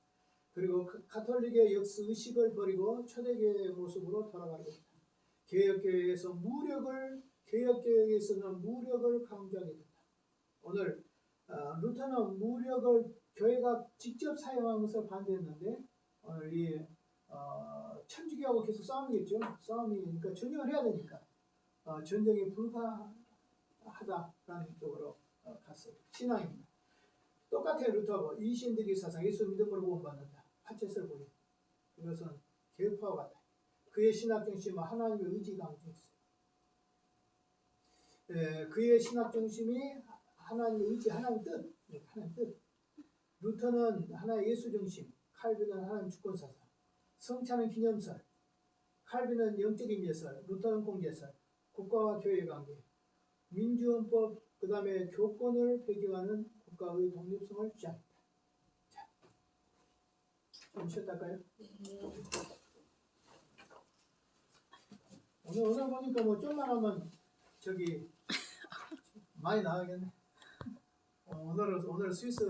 Speaker 1: 그리고 가톨릭의 의식을 버리고 초대교회의 모습으로 돌아가게 했다. 개혁교회에서는 무력을 강조하게 됐다. 오늘 루터는 무력을 교회가 직접 사용하는 것을 반대했는데 오늘 이 천주교하고 계속 싸움이겠죠. 그러니까 전쟁을 해야 되니까 전쟁이 불가하다라는 쪽으로 갔어요. 신앙입니다. 똑같아요. 루터하고 이신득의 사상, 예수 믿음으로 구원받는다. 화채설 보리. 이것은 개혁파와 같다. 그의 신학 중심은 하나님의 의지 강조했어요. 그의 신학 중심이 하나님의 의지, 하나님 뜻. 루터는 하나의 예수 중심, 칼빈은 하나님 주권 사상, 성찬은 기념설, 칼빈은 영적인 예설, 루터는 공제설, 국가와 교회의 관계, 민주헌법, 그 다음에 교권을 배경하는 국가의 독립성을 주장했다. 자, 좀 쉬었다 할까요? 오늘 보니까 뭐 좀만 하면 많이 나가겠네. 오늘 스위스